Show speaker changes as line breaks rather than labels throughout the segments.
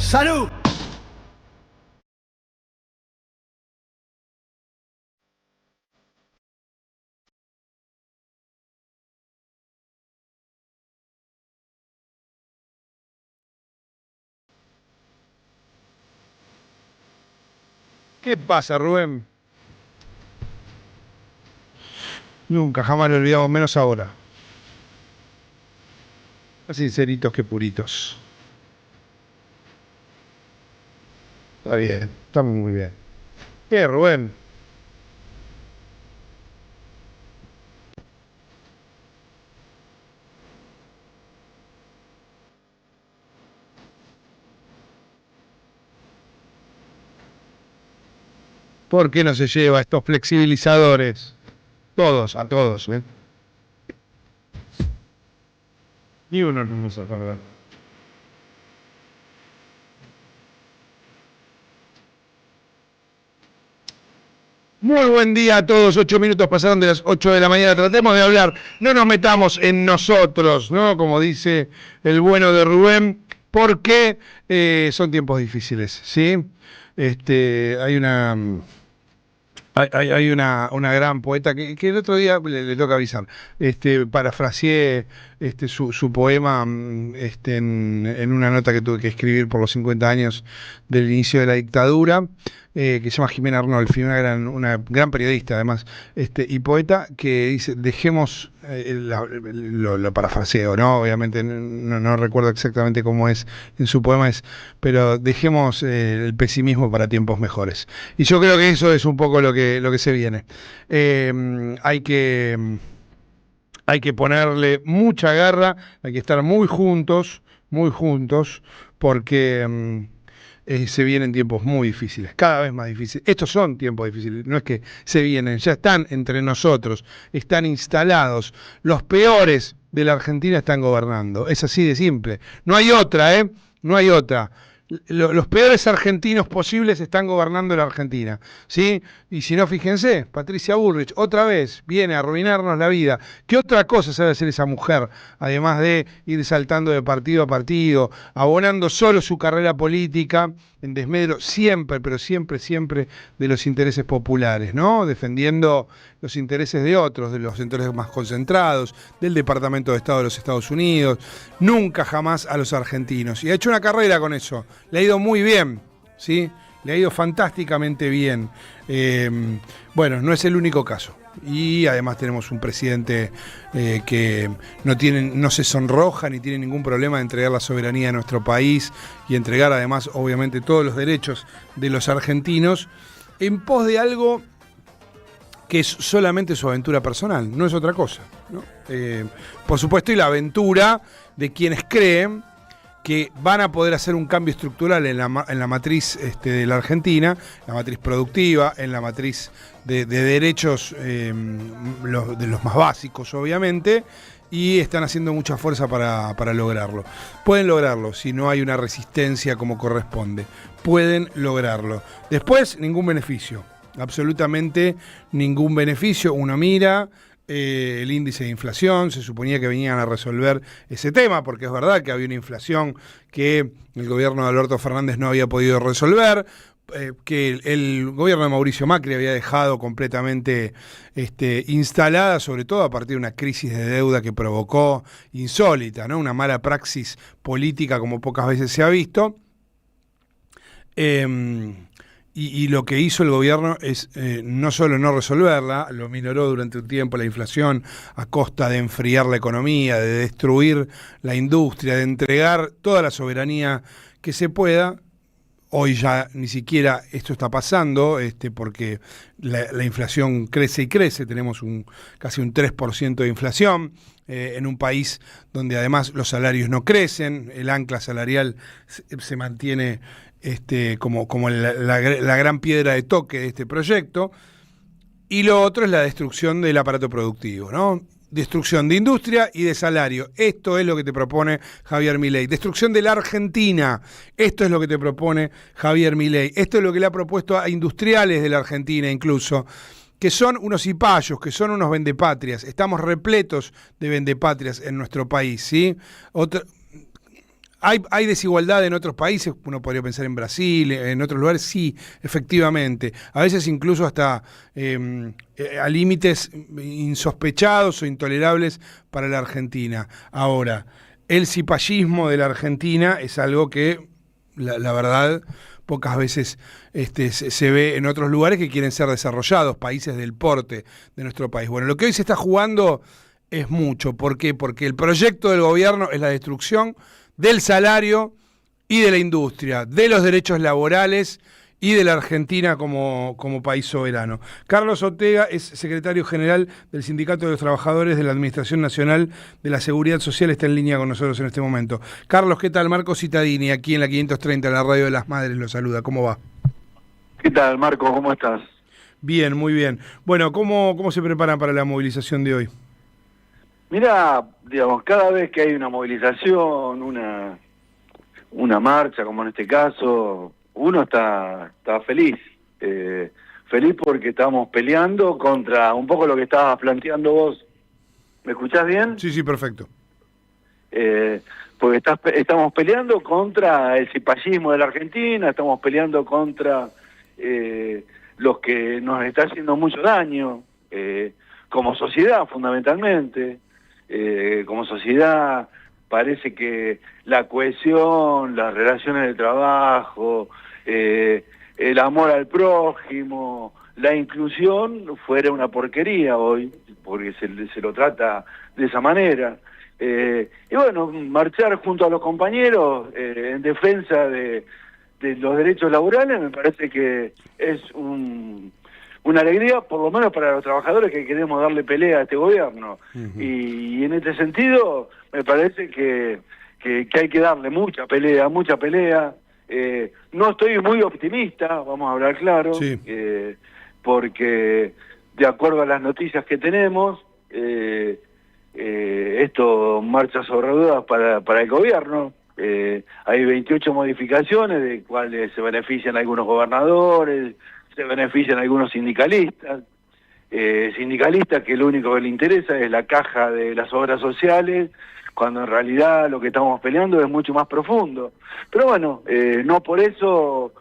¡Salud!
¿Qué pasa, Rubén? Nunca, jamás lo olvidamos, menos ahora. Más sinceritos que puritos. Está bien, está muy bien. ¿Qué, Rubén? ¿Por qué no se lleva estos flexibilizadores? Todos, a todos, ¿eh? Ni uno no nos acuerda. Muy buen día a todos, 8 minutos pasaron de las 8 de la mañana, tratemos de hablar, no nos metamos en nosotros, ¿no? Como dice el bueno de Rubén, porque son tiempos difíciles, ¿sí? Hay una gran poeta que el otro día le toca avisar. Parafraseé su poema en una nota que tuve que escribir por los 50 años del inicio de la dictadura, que se llama Jimena Arnolfi, una gran periodista además, y poeta, que dice, dejemos, lo parafraseo, ¿no? Obviamente no recuerdo exactamente cómo es en su poema, pero dejemos el pesimismo para tiempos mejores. Y yo creo que eso es un poco lo que se viene. Hay que ponerle mucha garra, hay que estar muy juntos, porque se vienen tiempos muy difíciles, cada vez más difíciles. Estos son tiempos difíciles, no es que se vienen, ya están entre nosotros, están instalados. Los peores de la Argentina están gobernando, es así de simple. No hay otra, ¿eh? No hay otra. Los peores argentinos posibles están gobernando la Argentina, ¿sí? Y si no, fíjense, Patricia Bullrich otra vez viene a arruinarnos la vida. ¿Qué otra cosa sabe hacer esa mujer? Además de ir saltando de partido a partido, abonando solo su carrera política en desmedro siempre, pero siempre de los intereses populares, ¿no? Defendiendo los intereses de otros, de los intereses más concentrados, del Departamento de Estado de los Estados Unidos, nunca jamás a los argentinos. Y ha hecho una carrera con eso, le ha ido muy bien, ¿sí? Le ha ido fantásticamente bien. Bueno, no es el único caso. Y además tenemos un presidente que no se sonroja ni tiene ningún problema de entregar la soberanía de nuestro país y entregar además, obviamente, todos los derechos de los argentinos en pos de algo que es solamente su aventura personal, no es otra cosa, ¿no? Por supuesto, y la aventura de quienes creen que van a poder hacer un cambio estructural en la matriz de la Argentina, la matriz productiva, en la matriz de derechos de los más básicos, obviamente, y están haciendo mucha fuerza para lograrlo. Pueden lograrlo si no hay una resistencia como corresponde. Pueden lograrlo. Después, ningún beneficio. Absolutamente ningún beneficio. Uno mira el índice de inflación, se suponía que venían a resolver ese tema, porque es verdad que había una inflación que el gobierno de Alberto Fernández no había podido resolver, que el gobierno de Mauricio Macri había dejado completamente instalada, sobre todo a partir de una crisis de deuda que provocó insólita, ¿no? Una mala praxis política como pocas veces se ha visto. Y lo que hizo el gobierno es no solo no resolverla, lo minoró durante un tiempo la inflación a costa de enfriar la economía, de destruir la industria, de entregar toda la soberanía que se pueda. Hoy ya ni siquiera esto está pasando, porque la inflación crece y crece, tenemos casi un 3% de inflación en un país donde además los salarios no crecen, el ancla salarial se mantiene como la gran piedra de toque de este proyecto, y lo otro es la destrucción del aparato productivo, ¿no? Destrucción de industria y de salario. Esto es lo que te propone Javier Milei. Destrucción de la Argentina. Esto es lo que te propone Javier Milei. Esto es lo que le ha propuesto a industriales de la Argentina incluso, que son unos cipayos, que son unos vendepatrias. Estamos repletos de vendepatrias en nuestro país, ¿sí? Hay desigualdad en otros países, uno podría pensar en Brasil, en otros lugares, sí, efectivamente. A veces incluso hasta a límites insospechados o intolerables para la Argentina. Ahora, el cipallismo de la Argentina es algo que, la verdad, pocas veces se ve en otros lugares que quieren ser desarrollados, países del porte de nuestro país. Bueno, lo que hoy se está jugando es mucho. ¿Por qué? Porque el proyecto del gobierno es la destrucción del salario y de la industria, de los derechos laborales y de la Argentina como país soberano. Carlos Ortega es secretario general del Sindicato de los Trabajadores de la Administración Nacional de la Seguridad Social, está en línea con nosotros en este momento. Carlos, ¿qué tal? Marco Cittadini, aquí en la 530, en la Radio de las Madres, lo saluda. ¿Cómo va?
¿Qué tal, Marco? ¿Cómo estás?
Bien, muy bien. Bueno, ¿cómo se preparan para la movilización de hoy?
Mirá, digamos, cada vez que hay una movilización, una marcha, como en este caso, uno está feliz. Feliz porque estamos peleando contra un poco lo que estabas planteando vos. ¿Me escuchás bien?
Sí, perfecto.
Porque estamos peleando contra el cipallismo de la Argentina, estamos peleando contra los que nos está haciendo mucho daño, como sociedad fundamentalmente. Como sociedad parece que la cohesión, las relaciones de trabajo, el amor al prójimo, la inclusión fuera una porquería hoy, porque se lo trata de esa manera. Y bueno, marchar junto a los compañeros en defensa de los derechos laborales me parece que es una alegría, por lo menos para los trabajadores que queremos darle pelea a este gobierno.
Uh-huh.
Y en este sentido, me parece que hay que darle mucha pelea. No estoy muy optimista, vamos a hablar claro,
sí.
Porque de acuerdo a las noticias que tenemos, esto marcha sobre ruedas para el gobierno. Hay 28 modificaciones, de cuales se benefician algunos gobernadores, se benefician algunos sindicalistas, que lo único que le interesa es la caja de las obras sociales, cuando en realidad lo que estamos peleando es mucho más profundo. Pero bueno, no por eso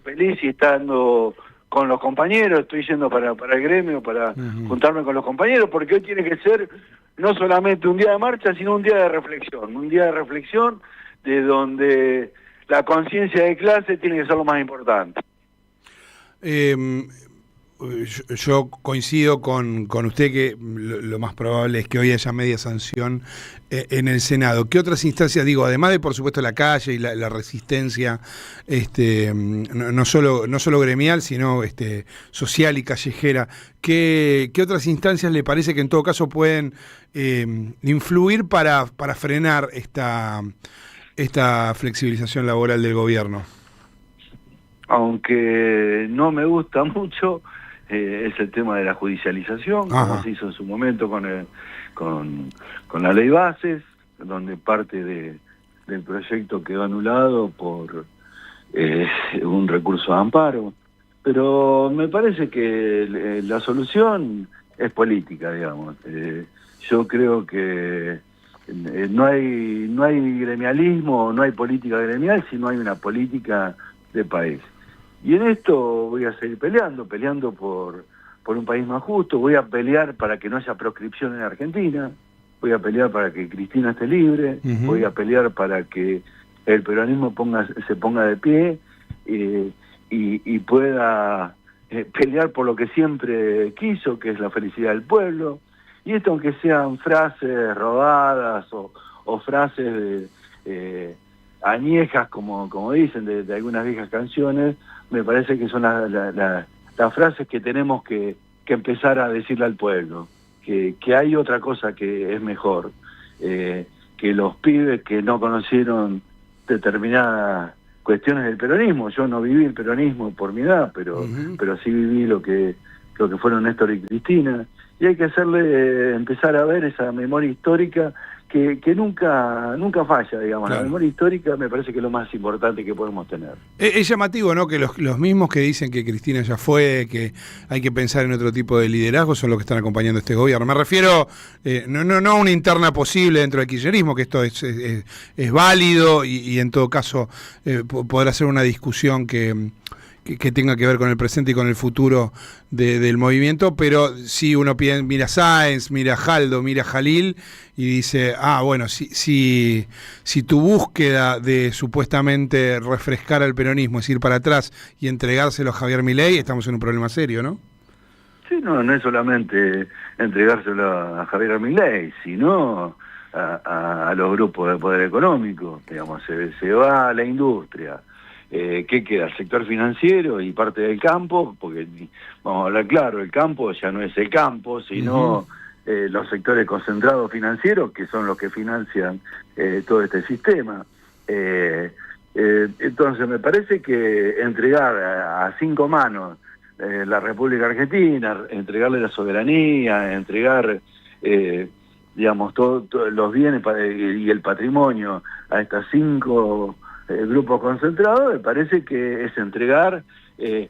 feliz y estando con los compañeros, estoy yendo para el gremio, para juntarme con los compañeros, porque hoy tiene que ser no solamente un día de marcha, sino un día de reflexión de donde la conciencia de clase tiene que ser lo más importante.
Yo coincido con usted que lo más probable es que hoy haya media sanción en el Senado. ¿Qué otras instancias, digo, además de por supuesto la calle y la resistencia, no solo gremial, sino social y callejera, ¿qué otras instancias le parece que en todo caso pueden influir para frenar esta flexibilización laboral del gobierno?
Aunque no me gusta mucho, es el tema de la judicialización, como se hizo en su momento con la ley bases, donde parte del proyecto quedó anulado por un recurso de amparo. Pero me parece que la solución es política, digamos. Yo creo que no hay gremialismo, no hay política gremial si no hay una política de país. Y en esto voy a seguir peleando por un país más justo, voy a pelear para que no haya proscripción en Argentina, voy a pelear para que Cristina esté libre, voy a pelear para que el peronismo se ponga de pie y pueda pelear por lo que siempre quiso, que es la felicidad del pueblo. Y esto, aunque sean frases robadas o frases añejas, como dicen, de algunas viejas canciones, me parece que son las frases que tenemos que empezar a decirle al pueblo, que hay otra cosa que es mejor, que los pibes que no conocieron determinadas cuestiones del peronismo. Yo no viví el peronismo por mi edad, pero sí viví lo que fueron Néstor y Cristina, y hay que empezar a ver esa memoria histórica que nunca falla, digamos.
Claro.
La memoria histórica me parece que es lo más importante que podemos tener.
Es llamativo, ¿no? Que los mismos que dicen que Cristina ya fue, que hay que pensar en otro tipo de liderazgo, son los que están acompañando este gobierno. Me refiero no a una interna posible dentro del kirchnerismo, que esto es válido y en todo caso podrá ser una discusión que tenga que ver con el presente y con el futuro del movimiento, pero si uno mira a Sáenz, mira a Jaldo, mira a Jalil y dice, bueno, si tu búsqueda de supuestamente refrescar al peronismo es ir para atrás y entregárselo a Javier Milei, estamos en un problema serio, ¿no?
Sí, no es solamente entregárselo a Javier Milei, sino a los grupos de poder económico, digamos, se va a la industria. ¿Qué queda? El sector financiero y parte del campo, porque vamos a hablar claro, el campo ya no es el campo, sino los sectores concentrados financieros, que son los que financian todo este sistema. Entonces me parece que entregar a 5 manos la República Argentina, entregarle la soberanía, entregar digamos todos los bienes y el patrimonio a estas 5 grupos concentrados, me parece que es entregar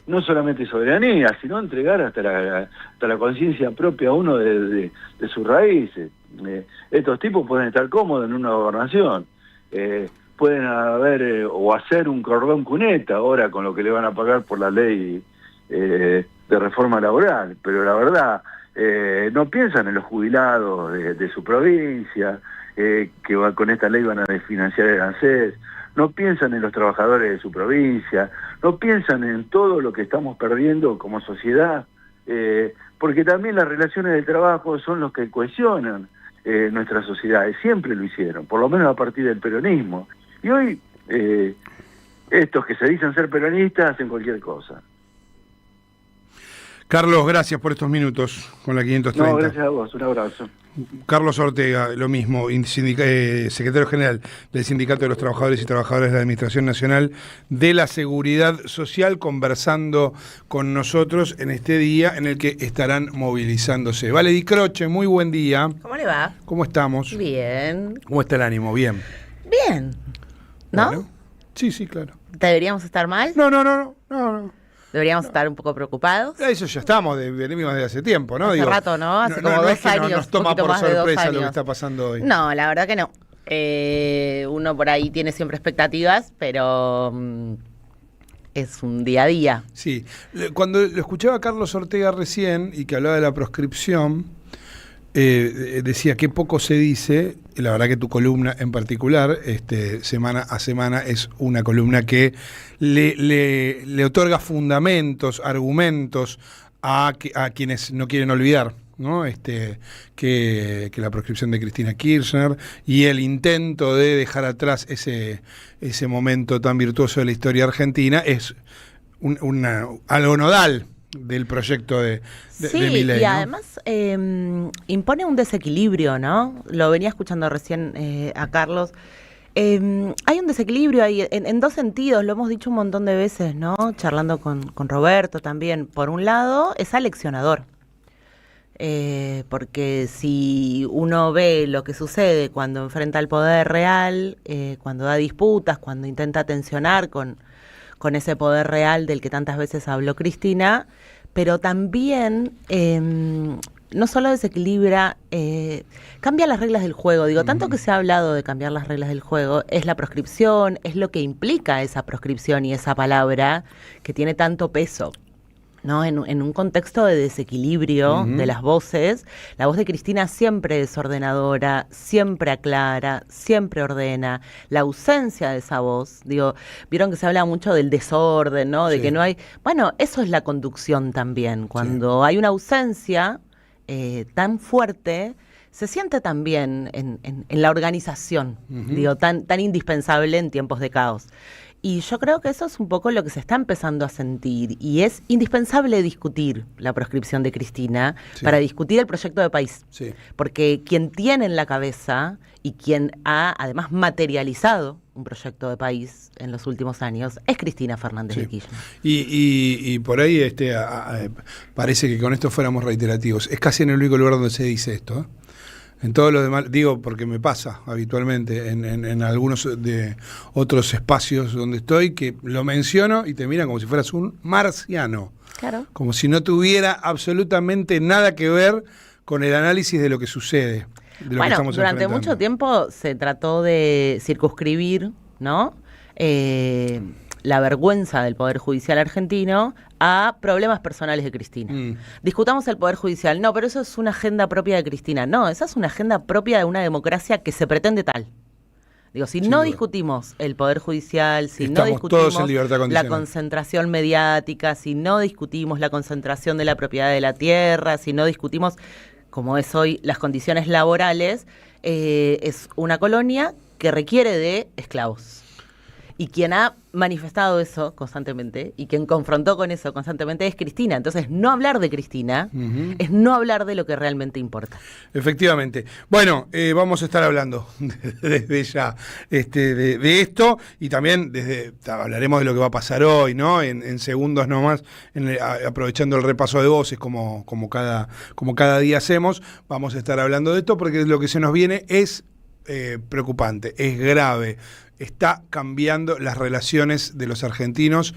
no solamente soberanía, sino entregar hasta la conciencia propia a uno de sus raíces. Estos tipos pueden estar cómodos en una gobernación, pueden haber o hacer un cordón cuneta ahora con lo que le van a pagar por la ley de reforma laboral, pero la verdad no piensan en los jubilados de su provincia, que con esta ley van a desfinanciar el ANSES, no piensan en los trabajadores de su provincia, no piensan en todo lo que estamos perdiendo como sociedad, porque también las relaciones de trabajo son los que cohesionan nuestras sociedades, siempre lo hicieron, por lo menos a partir del peronismo. Y hoy estos que se dicen ser peronistas hacen cualquier cosa.
Carlos, gracias por estos minutos con la 530.
No, gracias a vos, un abrazo.
Carlos Ortega, lo mismo, secretario general del Sindicato de los Trabajadores y Trabajadoras de la Administración Nacional de la Seguridad Social, conversando con nosotros en este día en el que estarán movilizándose. Vale Di Croce, muy buen día.
¿Cómo le va?
¿Cómo estamos?
Bien.
¿Cómo está el ánimo? Bien.
Bien. ¿No?
Bueno, sí, claro.
¿Deberíamos estar mal?
No.
¿Deberíamos estar un poco preocupados?
Eso ya estamos, venimos de hace tiempo, ¿no?
Hace rato, ¿no? Hace como 2
es que
años.
nos toma
poquito
por
más de 2
sorpresa
años.
lo que está pasando hoy.
No, la verdad que no. Uno por ahí tiene siempre expectativas, pero es un día a día.
Sí. Cuando lo escuchaba a Carlos Ortega recién y que hablaba de la proscripción, decía que poco se dice. La verdad que tu columna en particular, semana a semana, es una columna que le otorga fundamentos, argumentos a quienes no quieren olvidar, ¿no? Que la proscripción de Cristina Kirchner y el intento de dejar atrás ese momento tan virtuoso de la historia argentina es algo nodal del proyecto de Milei,
y
¿no?
además impone un desequilibrio, ¿no? Lo venía escuchando recién a Carlos. Hay un desequilibrio ahí en 2 sentidos, lo hemos dicho un montón de veces, ¿no? Charlando con Roberto también. Por un lado, es aleccionador. Porque si uno ve lo que sucede cuando enfrenta al poder real, cuando da disputas, cuando intenta tensionar con ese poder real del que tantas veces habló Cristina, pero también no solo desequilibra, cambia las reglas del juego. Digo, tanto que se ha hablado de cambiar las reglas del juego, es la proscripción, es lo que implica esa proscripción y esa palabra que tiene tanto peso, ¿no? En un contexto de desequilibrio de las voces, la voz de Cristina siempre es ordenadora, siempre aclara, siempre ordena. La ausencia de esa voz, digo, vieron que se habla mucho del desorden, ¿no? De que no hay... Bueno, eso es la conducción también. Cuando hay una ausencia tan fuerte, se siente también en la organización, digo, tan indispensable en tiempos de caos. Y yo creo que eso es un poco lo que se está empezando a sentir, y es indispensable discutir la proscripción de Cristina para discutir el proyecto de país. Sí. Porque quien tiene en la cabeza y quien ha además materializado un proyecto de país en los últimos años es Cristina Fernández de Kirchner.
Y por ahí parece que con esto fuéramos reiterativos. Es casi en el único lugar donde se dice esto, En todo lo demás, digo, porque me pasa habitualmente en algunos de otros espacios donde estoy, que lo menciono y te miran como si fueras un marciano.
Claro.
Como si no tuviera absolutamente nada que ver con el análisis de lo que sucede. De lo que estamos
durante
enfrentando.
mucho tiempo se trató de circunscribir, ¿no? La vergüenza del Poder Judicial argentino a problemas personales de Cristina. Discutamos el Poder Judicial. No, pero eso es una agenda propia de Cristina. No, esa es una agenda propia de una democracia que se pretende tal. Digo, si no discutimos el Poder Judicial, si no discutimos la concentración mediática, si no discutimos la concentración de la propiedad de la tierra, si no discutimos, como es hoy, las condiciones laborales, es una colonia que requiere de esclavos. Y quien ha manifestado eso constantemente y quien confrontó con eso constantemente es Cristina. Entonces, no hablar de Cristina es no hablar de lo que realmente importa.
Efectivamente. Bueno, vamos a estar hablando desde ya de esto y también hablaremos de lo que va a pasar hoy, ¿no? En segundos nomás, aprovechando el repaso de voces como cada día hacemos, vamos a estar hablando de esto porque lo que se nos viene es preocupante, es grave. Está cambiando las relaciones de los argentinos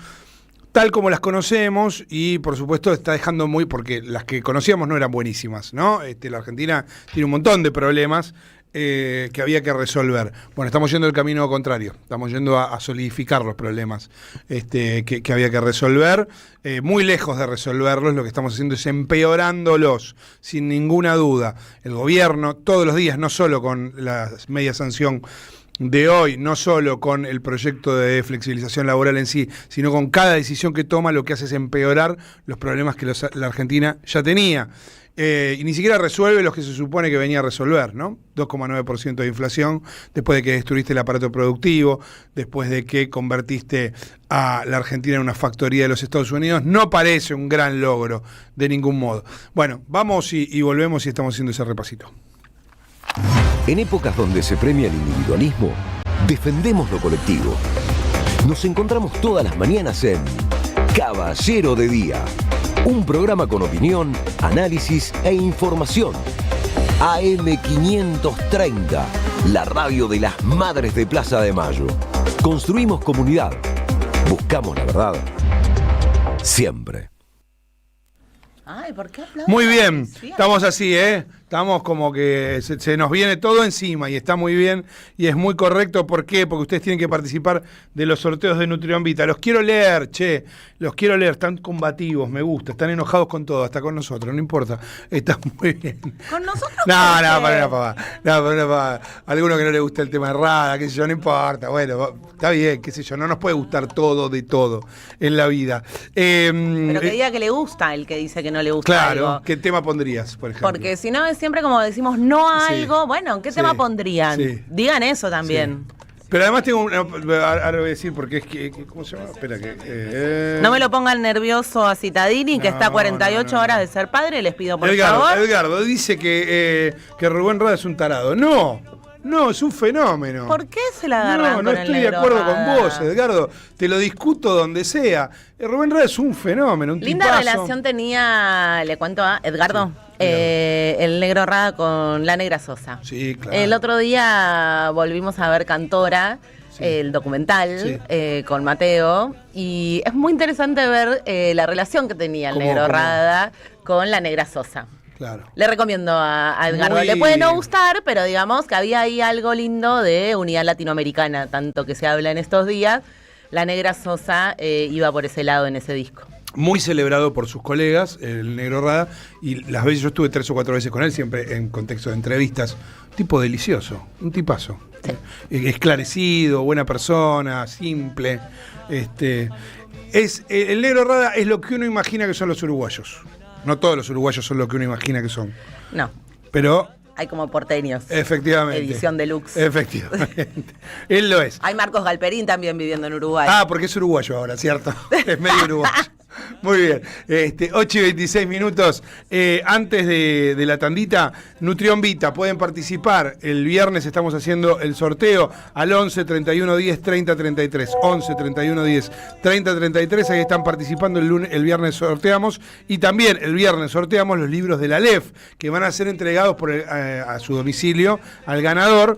tal como las conocemos y por supuesto está dejando porque las que conocíamos no eran buenísimas, ¿no? La Argentina tiene un montón de problemas que había que resolver. Bueno, estamos yendo el camino contrario, estamos yendo a solidificar los problemas que había que resolver. Muy lejos de resolverlos, lo que estamos haciendo es empeorándolos, sin ninguna duda. El gobierno, todos los días, no solo con la media sanción de hoy, no solo con el proyecto de flexibilización laboral en sí, sino con cada decisión que toma, lo que hace es empeorar los problemas que la Argentina ya tenía. Y ni siquiera resuelve los que se supone que venía a resolver, ¿no? 2,9% de inflación, después de que destruiste el aparato productivo, después de que convertiste a la Argentina en una factoría de los Estados Unidos, no parece un gran logro de ningún modo. Bueno, vamos y volvemos y estamos haciendo ese repasito.
En épocas donde se premia el individualismo, defendemos lo colectivo. Nos encontramos todas las mañanas en Caballero de Día, un programa con opinión, análisis e información. AM530, la radio de las madres de Plaza de Mayo. Construimos comunidad. Buscamos la verdad. Siempre.
Ay, ¿por qué aplaudes?
Muy bien, estamos así, Estamos como que se nos viene todo encima y está muy bien y es muy correcto. ¿Por qué? Porque ustedes tienen que participar de los sorteos de Nutrión Vita. Los quiero leer, los quiero leer. Están combativos, me gusta, están enojados con todo, hasta con nosotros, no importa. Está muy bien.
¿Con nosotros?
No, para una pavada. Alguno que no le gusta el tema de Rada, qué sé yo, no importa. Bueno, está bien, qué sé yo, no nos puede gustar todo de todo en la vida.
Pero que diga que le gusta el que dice que no le gusta
claro,
algo.
¿Qué tema pondrías, por ejemplo?
Porque si no es siempre como decimos no a algo, bueno, ¿qué tema pondrían? Sí. Digan eso también.
Sí. Pero además tengo ahora voy a decir porque es que ¿cómo se llama? Espera que
no me lo pongan nervioso a Citadini, que está a 48 horas de ser padre, les pido por favor.
Edgardo dice que Rubén Rada es un tarado. No, es un fenómeno.
¿Por qué se la agarran
No estoy de acuerdo con vos, Edgardo. Te lo discuto donde sea. Rubén Rada es un fenómeno, un
linda
tipazo.
Relación tenía, le cuento a Edgardo, el Negro Rada con la Negra Sosa.
Sí, claro.
El otro día volvimos a ver Cantora, el documental, con Mateo, y es muy interesante ver la relación que tenía el Negro Rada con la Negra Sosa.
Claro.
Le recomiendo a Edgardo. Le puede no gustar, pero digamos que había ahí algo lindo de unidad latinoamericana, tanto que se habla en estos días. La Negra Sosa iba por ese lado en ese disco.
Muy celebrado por sus colegas, el Negro Rada, y las veces yo estuve 3 o 4 veces con él, siempre en contexto de entrevistas. Un tipo delicioso, un tipazo. Sí. Esclarecido, buena persona, simple. El Negro Rada es lo que uno imagina que son los uruguayos. No todos los uruguayos son lo que uno imagina que son.
No.
Pero
hay como porteños.
Efectivamente.
Edición deluxe.
Efectivamente. Él lo es.
Hay Marcos Galperín también viviendo en Uruguay.
Ah, porque es uruguayo ahora, ¿cierto? Es medio uruguayo. Muy bien, 8 y 26 minutos. Antes de la tandita, Nutrión Vita, pueden participar. El viernes estamos haciendo el sorteo al 11 31 10 30 33. 11 31 10 30 33. Ahí están participando. El viernes sorteamos. Y también el viernes sorteamos los libros de la Aleph, que van a ser entregados a su domicilio al ganador.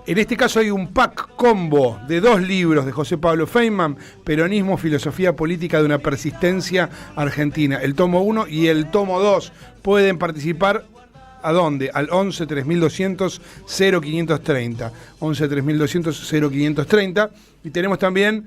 En este caso hay un pack combo de 2 libros de José Pablo Feynman, Peronismo, Filosofía Política de una Persistencia Argentina. El tomo 1 y el tomo 2. Pueden participar, ¿a dónde? Al 11 3200 0530. 11 3200 0530. Y tenemos también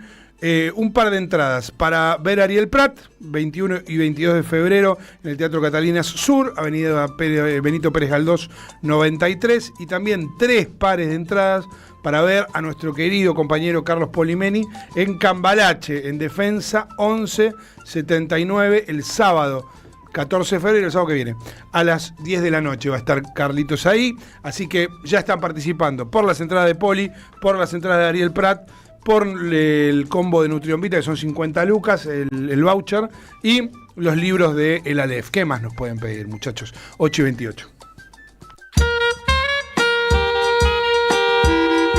un par de entradas para ver a Ariel Prat, 21 y 22 de febrero en el Teatro Catalinas Sur, Avenida Benito Pérez Galdós 93, y también 3 pares de entradas para ver a nuestro querido compañero Carlos Polimeni en Cambalache, en Defensa 1179, el sábado 14 de febrero, el sábado que viene, a las 10 de la noche va a estar Carlitos ahí, así que ya están participando por las entradas de Poli, por las entradas de Ariel Prat, por el combo de Nutrión Vita, que son 50 lucas, el voucher, y los libros de El Aleph. ¿Qué más nos pueden pedir, muchachos? 8 y 28.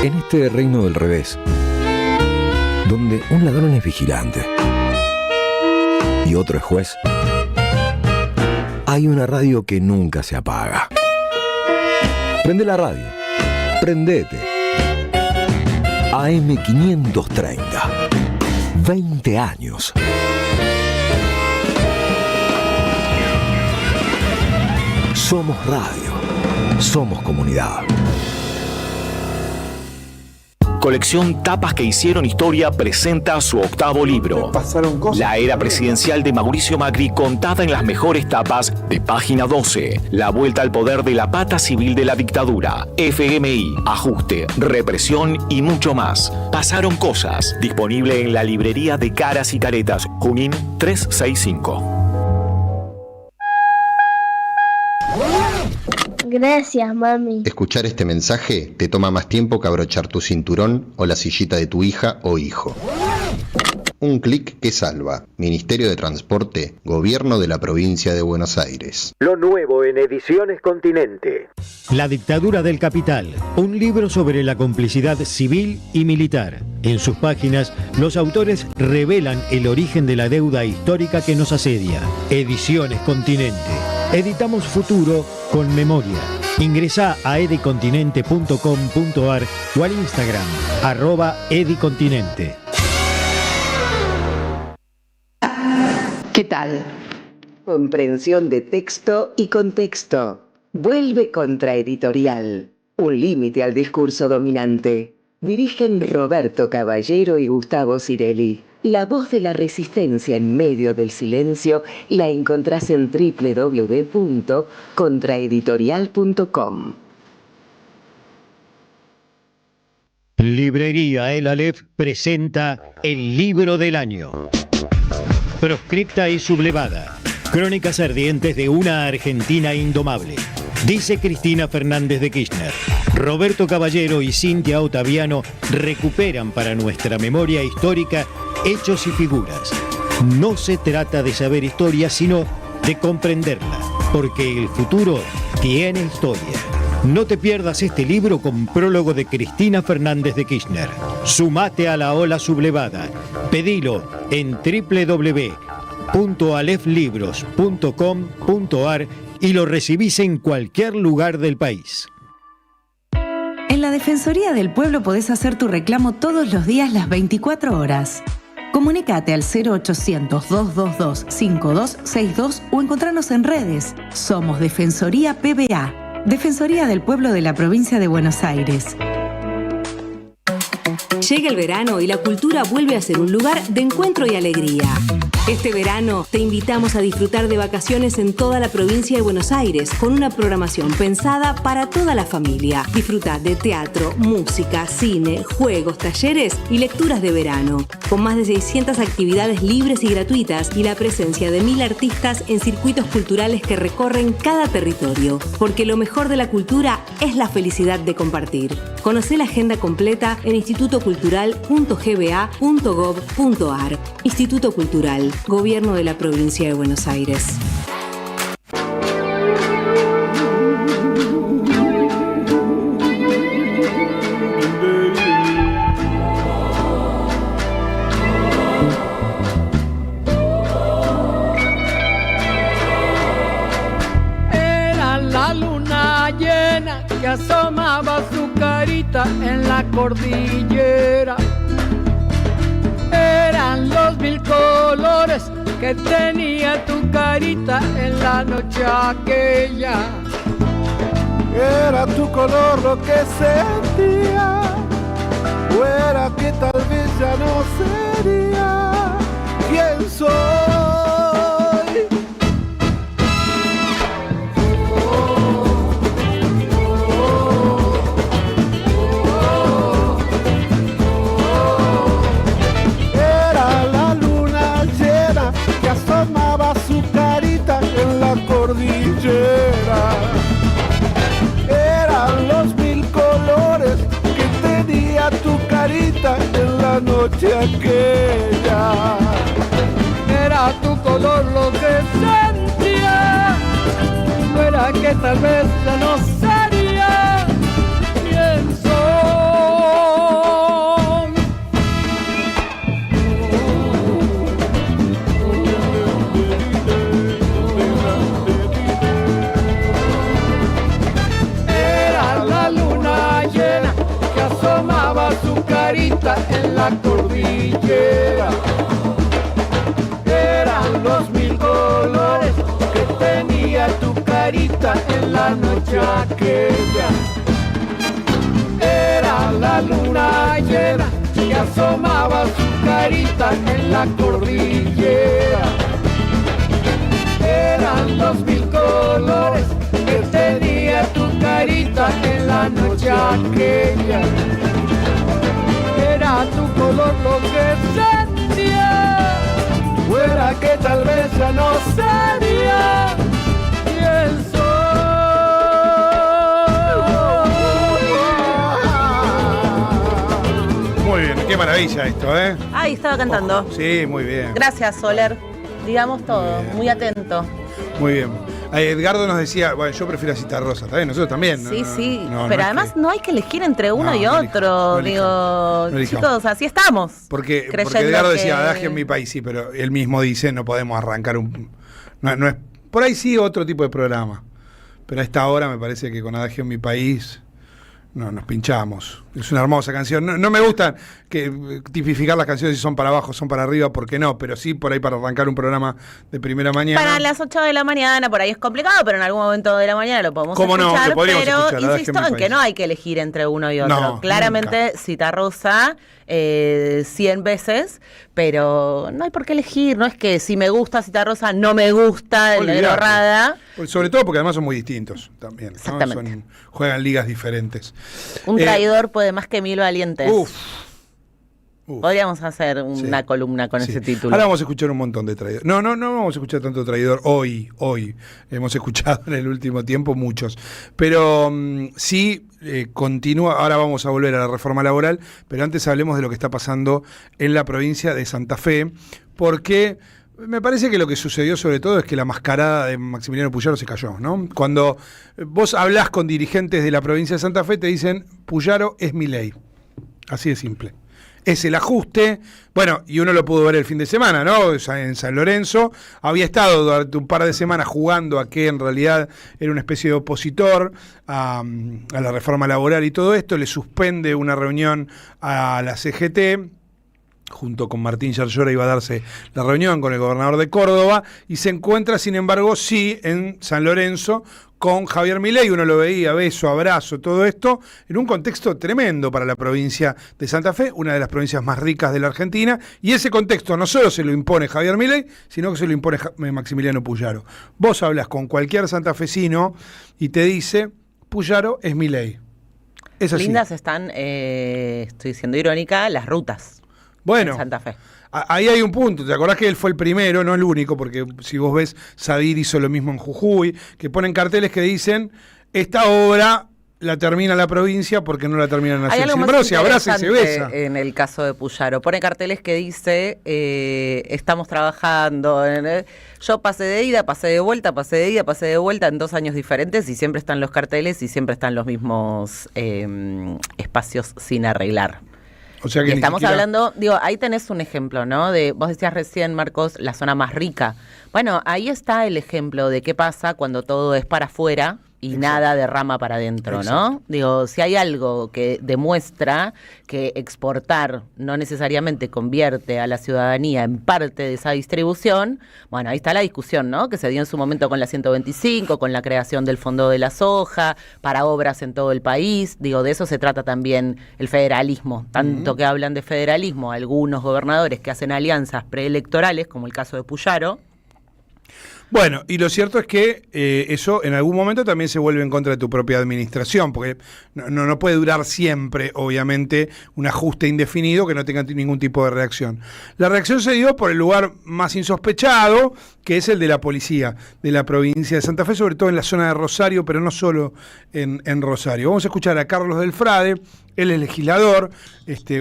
En este reino del revés, donde un ladrón es vigilante y otro es juez, hay una radio que nunca se apaga. Prende la radio, prendete. AM530, 20 años. Somos radio, somos comunidad.
Colección Tapas que hicieron historia presenta su 8º libro. La era presidencial de Mauricio Macri contada en las mejores tapas de Página 12. La vuelta al poder de la pata civil de la dictadura. FMI, ajuste, represión y mucho más. Pasaron cosas. Disponible en la librería de Caras y Caretas, Junín 365.
Gracias, mami.
Escuchar este mensaje te toma más tiempo que abrochar tu cinturón o la sillita de tu hija o hijo. Un clic que salva. Ministerio de Transporte, Gobierno de la Provincia de Buenos Aires.
Lo nuevo en Ediciones Continente.
La dictadura del capital, un libro sobre la complicidad civil y militar. En sus páginas, los autores revelan el origen de la deuda histórica que nos asedia. Ediciones Continente. Editamos futuro con memoria. Ingresá a edicontinente.com.ar o al Instagram @edicontinente.
¿Qué tal? Comprensión de texto y contexto. Vuelve Contraeditorial. Un límite al discurso dominante. Dirigen Roberto Caballero y Gustavo Cirelli. La voz de la resistencia en medio del silencio la encontrás en www.contraeditorial.com.
Librería El Aleph presenta el libro del año. Proscripta y sublevada. Crónicas ardientes de una Argentina indomable. Dice Cristina Fernández de Kirchner. Roberto Caballero y Cintia Ottaviano recuperan para nuestra memoria histórica hechos y figuras. No se trata de saber historia, sino de comprenderla, porque el futuro tiene historia. No te pierdas este libro con prólogo de Cristina Fernández de Kirchner. Sumate a la ola sublevada. Pedilo en www.aleflibros.com.ar y lo recibís en cualquier lugar del país.
En la Defensoría del Pueblo podés hacer tu reclamo todos los días las 24 horas. Comunicate al 0800-222-5262 o encontrarnos en redes. Somos Defensoría PBA, Defensoría del Pueblo de la Provincia de Buenos Aires.
Llega el verano y la cultura vuelve a ser un lugar de encuentro y alegría. Este verano te invitamos a disfrutar de vacaciones en toda la provincia de Buenos Aires con una programación pensada para toda la familia. Disfruta de teatro, música, cine, juegos, talleres y lecturas de verano. Con más de 600 actividades libres y gratuitas y la presencia de 1000 artistas en circuitos culturales que recorren cada territorio. Porque lo mejor de la cultura es la felicidad de compartir. Conocé la agenda completa en institutocultural.gba.gov.ar. Instituto Cultural. Territorial, Gobierno de la Provincia de Buenos Aires.
Que asomaba su carita en la cordillera. Eran los 1000 colores que tenía tu carita en la noche aquella.
Era tu color lo que sentía, o era que tal vez ya no sería quien soy. Eran los 1000 colores que tenía tu carita en la noche aquella.
Era tu color lo que sentía, fuera que tal vez ya no sería quien soy. Su carita en la cordillera. Eran los 1000 colores que tenía tu carita en la noche aquella. Era la luna llena que asomaba su carita en la cordillera. Eran los 1000 colores que tenía tu carita en la noche aquella. Era tu color lo que sentía, fuera que tal vez ya no sería quien soy.
Muy bien, qué maravilla esto, ¿eh?
Ahí estaba cantando.
Sí, muy bien.
Gracias, Soler. Digamos todo, muy atento.
Muy bien. Edgardo nos decía, bueno, yo prefiero a Citarrosa, ¿está bien? Nosotros también.
Sí, sí, pero además no hay que elegir entre uno y otro. Digo, chicos, así estamos.
Porque Edgardo decía, Adagio en mi país, sí, pero él mismo dice, no podemos arrancar no es por ahí sí otro tipo de programa. Pero a esta hora me parece que con Adagio en mi país nos pinchamos. Es una hermosa canción. No me gusta tipificar las canciones si son para abajo, son para arriba, porque no, pero sí por ahí para arrancar un programa de primera mañana.
Para las 8 de la mañana, por ahí es complicado, pero en algún momento de la mañana lo podemos
¿Cómo
escuchar.
No? Que podríamos
pero
escuchar,
insisto en que no hay que elegir entre uno y otro.
No,
claramente Citarrosa 100 veces, pero no hay por qué elegir. No es que si me gusta Citarrosa no me gusta el Negro Rada.
Sobre todo porque además son muy distintos también, ¿no?
Exactamente.
Juegan ligas diferentes.
Un traidor puede más que 1000 valientes.
Uf.
Podríamos hacer una columna con ese título.
Ahora vamos a escuchar un montón de traidores. No vamos a escuchar tanto traidor hoy. Hemos escuchado en el último tiempo muchos. Pero sí continúa. Ahora vamos a volver a la reforma laboral, pero antes hablemos de lo que está pasando en la provincia de Santa Fe, porque me parece que lo que sucedió sobre todo es que la mascarada de Maximiliano Puyaro se cayó, ¿no? Cuando vos hablás con dirigentes de la provincia de Santa Fe, te dicen, Puyaro es Milei. Así de simple. Es el ajuste, bueno, y uno lo pudo ver el fin de semana, ¿no? En San Lorenzo, había estado durante un par de semanas jugando a que en realidad era una especie de opositor a la reforma laboral y todo esto, le suspende una reunión a la CGT, junto con Martín Yarlora iba a darse la reunión con el gobernador de Córdoba, y se encuentra, sin embargo, sí, en San Lorenzo, con Javier Milei. Uno lo veía, beso, abrazo, todo esto, en un contexto tremendo para la provincia de Santa Fe, una de las provincias más ricas de la Argentina, y ese contexto no solo se lo impone Javier Milei, sino que se lo impone Maximiliano Puyaro. Vos hablas con cualquier santafesino y te dice, Puyaro es Milei. Es así.
Lindas están, estoy siendo irónica, las rutas.
Bueno,
en Santa Fe.
Ahí hay un punto. ¿Te acordás que él fue el primero, no el único? Porque si vos ves, Sadir hizo lo mismo en Jujuy, que ponen carteles que dicen, esta obra la termina la provincia porque no la termina la nación.
Hay algo
Sin
más
embargo, se abraza y se
interesante
besa.
en el caso de Puyaro. Pone carteles que dice, estamos trabajando. Yo pasé de ida, pasé de vuelta, pasé de ida, pasé de vuelta en 2 años diferentes y siempre están los carteles y siempre están los mismos espacios sin arreglar.
O sea que
y estamos
siquiera...
hablando, digo, ahí tenés un ejemplo, ¿no? Vos decías recién, Marcos, la zona más rica. Bueno, ahí está el ejemplo de qué pasa cuando todo es para afuera y nada derrama para adentro, ¿no? Digo, si hay algo que demuestra que exportar no necesariamente convierte a la ciudadanía en parte de esa distribución, bueno, ahí está la discusión, ¿no? Que se dio en su momento con la 125, con la creación del Fondo de la Soja, para obras en todo el país. Digo, de eso se trata también el federalismo. Tanto que hablan de federalismo algunos gobernadores que hacen alianzas preelectorales, como el caso de Puyaro.
Bueno, y lo cierto es que eso en algún momento también se vuelve en contra de tu propia administración, porque no puede durar siempre, obviamente, un ajuste indefinido que no tenga ningún tipo de reacción. La reacción se dio por el lugar más insospechado, que es el de la policía de la provincia de Santa Fe, sobre todo en la zona de Rosario, pero no solo en Rosario. Vamos a escuchar a Carlos del Frade. Él es legislador,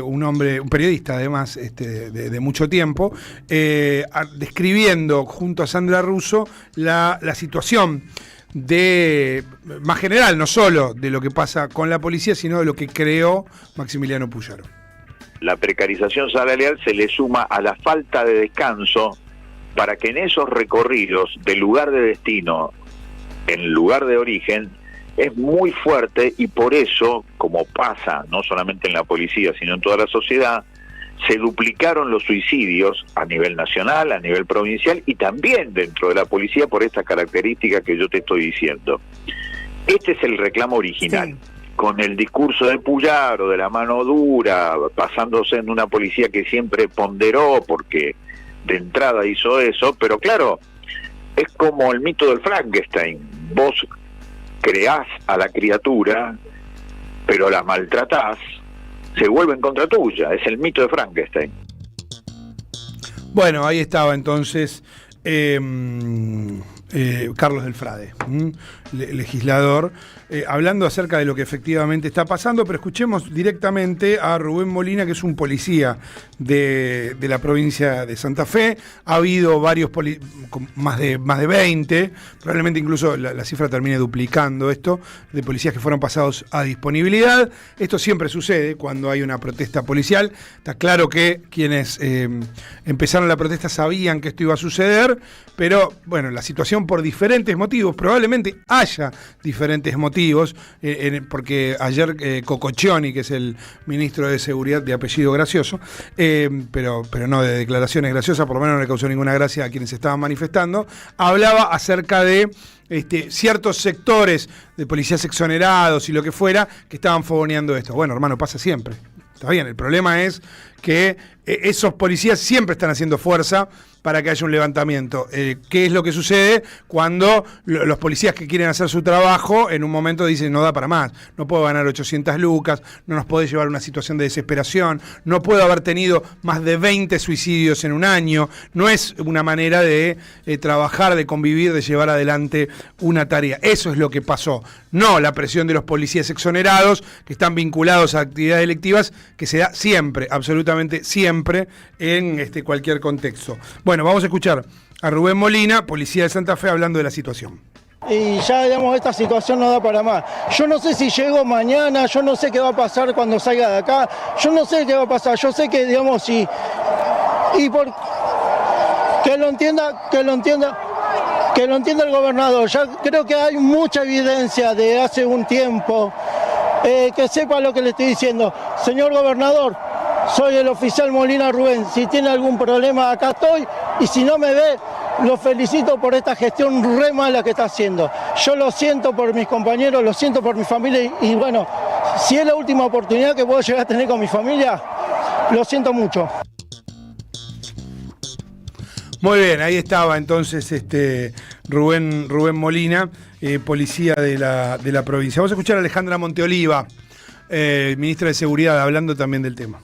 un periodista además de mucho tiempo, describiendo junto a Sandra Russo la situación más general, no solo de lo que pasa con la policía, sino de lo que creó Maximiliano Puyaro.
La precarización salarial se le suma a la falta de descanso para que en esos recorridos del lugar de destino, en lugar de origen, es muy fuerte y por eso, como pasa no solamente en la policía, sino en toda la sociedad, se duplicaron los suicidios a nivel nacional, a nivel provincial y también dentro de la policía por esta característica que yo te estoy diciendo. Este es el reclamo original. Sí. Con el discurso de Puyaro, de la mano dura, basándose en una policía que siempre ponderó porque de entrada hizo eso, pero claro, es como el mito del Frankenstein. Vos creás a la criatura, pero la maltratás, se vuelve en contra tuya. Es el mito de Frankenstein.
Bueno, ahí estaba entonces Carlos del Frade, legislador, hablando acerca de lo que efectivamente está pasando, pero escuchemos directamente a Rubén Molina, que es un policía de la provincia de Santa Fe. Ha habido varios más de 20, probablemente incluso la cifra termine duplicando esto, de policías que fueron pasados a disponibilidad. Esto siempre sucede cuando hay una protesta policial. Está claro que quienes empezaron la protesta sabían que esto iba a suceder, pero bueno, la situación por diferentes motivos, probablemente haya diferentes motivos, porque ayer Cococcioni, que es el ministro de Seguridad de apellido gracioso, pero no de declaraciones graciosas, por lo menos no le causó ninguna gracia a quienes estaban manifestando, hablaba acerca de ciertos sectores de policías exonerados y lo que fuera que estaban fogoneando esto. Bueno, hermano, pasa siempre. Está bien, el problema es que esos policías siempre están haciendo fuerza para que haya un levantamiento. ¿Qué es lo que sucede cuando los policías que quieren hacer su trabajo en un momento dicen no da para más, no puedo ganar 800 lucas, no nos puede llevar a una situación de desesperación, no puedo haber tenido más de 20 suicidios en un año? No es una manera de trabajar, de convivir, de llevar adelante una tarea. Eso es lo que pasó. No la presión de los policías exonerados que están vinculados a actividades delictivas, que se da siempre, absolutamente siempre, en cualquier contexto. Bueno, vamos a escuchar a Rubén Molina, policía de Santa Fe, hablando de la situación.
Y ya, digamos, esta situación no da para más. Yo no sé si llego mañana, yo no sé qué va a pasar cuando salga de acá, yo no sé qué va a pasar, yo sé que, digamos, que lo entienda el gobernador. Ya creo que hay mucha evidencia de hace un tiempo, que sepa lo que le estoy diciendo. Señor gobernador, soy el oficial Molina Rubén, si tiene algún problema acá estoy, y si no me ve, lo felicito por esta gestión re mala que está haciendo. Yo lo siento por mis compañeros, lo siento por mi familia, y bueno, si es la última oportunidad que puedo llegar a tener con mi familia, lo siento mucho.
Muy bien, ahí estaba entonces Rubén Molina, policía de la provincia. Vamos a escuchar a Alejandra Monteoliva, ministra de Seguridad, hablando también del tema.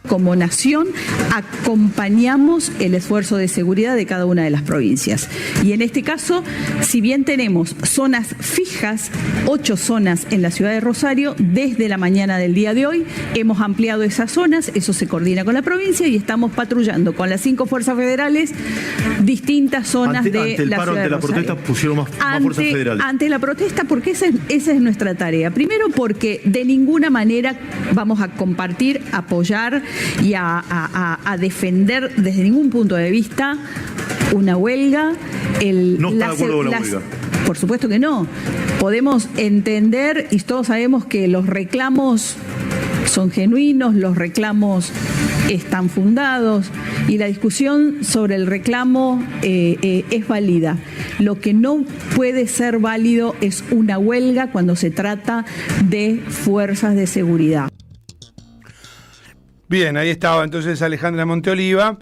Como nación acompañamos el esfuerzo de seguridad de cada una de las provincias. Y en este caso, si bien tenemos zonas fijas, 8 zonas en la ciudad de Rosario, desde la mañana del día de hoy hemos ampliado esas zonas, eso se coordina con la provincia y estamos patrullando con las 5 fuerzas federales distintas zonas de la ciudad de Rosario. Ante la protesta pusieron más fuerzas federales. Ante la protesta, porque esa es nuestra tarea. Primero porque de ninguna manera vamos a compartir, apoyar y a defender desde ningún punto de vista una huelga. ¿No está de acuerdo con la huelga? Por supuesto que no. Podemos entender y todos sabemos que los reclamos son genuinos, los reclamos están fundados y la discusión sobre el reclamo es válida. Lo que no puede ser válido es una huelga cuando se trata de fuerzas de seguridad.
Bien, ahí estaba entonces Alejandra Monteoliva,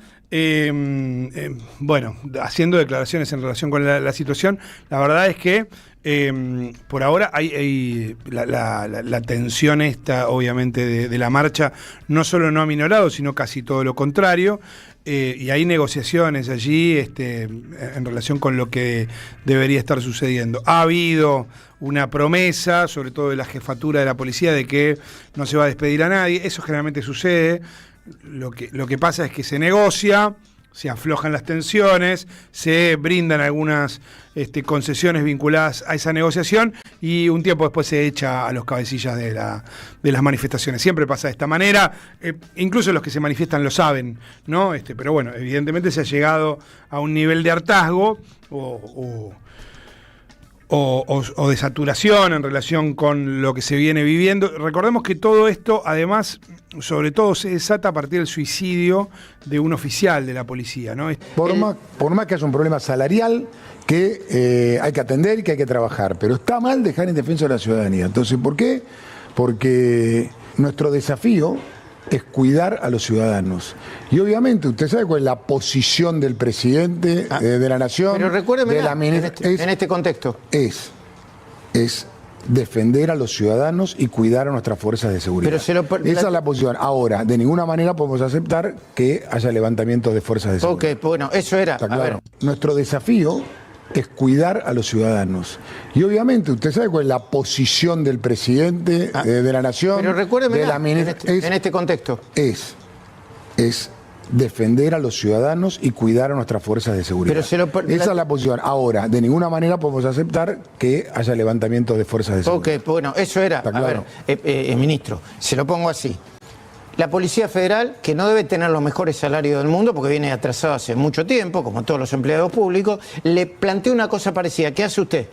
bueno, haciendo declaraciones en relación con la situación. La verdad es que por ahora hay la tensión esta, obviamente, de la marcha, no solo no ha minorado, sino casi todo lo contrario. Y hay negociaciones allí en relación con lo que debería estar sucediendo. Ha habido una promesa, sobre todo de la jefatura de la policía, de que no se va a despedir a nadie. Eso generalmente sucede. Lo que pasa es que se negocia, se aflojan las tensiones, se brindan algunas concesiones vinculadas a esa negociación y un tiempo después se echa a los cabecillas de las manifestaciones. Siempre pasa de esta manera, incluso los que se manifiestan lo saben, ¿no? Pero bueno, evidentemente se ha llegado a un nivel de hartazgo o de saturación en relación con lo que se viene viviendo. Recordemos que todo esto, además, sobre todo se desata a partir del suicidio de un oficial de la policía, ¿no?
Por más que haya un problema salarial que hay que atender y que hay que trabajar, pero está mal dejar indefenso a la ciudadanía. Entonces, ¿por qué? Porque nuestro desafío es cuidar a los ciudadanos. Y obviamente, usted sabe cuál es la posición del presidente de la Nación.
Pero recuérdeme,
de la
en este contexto.
Es defender a los ciudadanos y cuidar a nuestras fuerzas de seguridad. Esa es la posición. Ahora, de ninguna manera podemos aceptar que haya levantamientos de fuerzas de seguridad.
Ok, bueno, eso era.
Está claro. Nuestro desafío es cuidar a los ciudadanos. Y obviamente, usted sabe cuál es la posición del presidente de la Nación.
Pero recuérdeme,
en este contexto. Es defender a los ciudadanos y cuidar a nuestras fuerzas de seguridad. Esa es la posición. Ahora, de ninguna manera podemos aceptar que haya levantamientos de fuerzas de seguridad.
Ok, bueno, eso era.
Está claro.
A ver, ministro, se lo pongo así. La Policía Federal, que no debe tener los mejores salarios del mundo, porque viene atrasado hace mucho tiempo, como todos los empleados públicos, le plantea una cosa parecida. ¿Qué hace usted?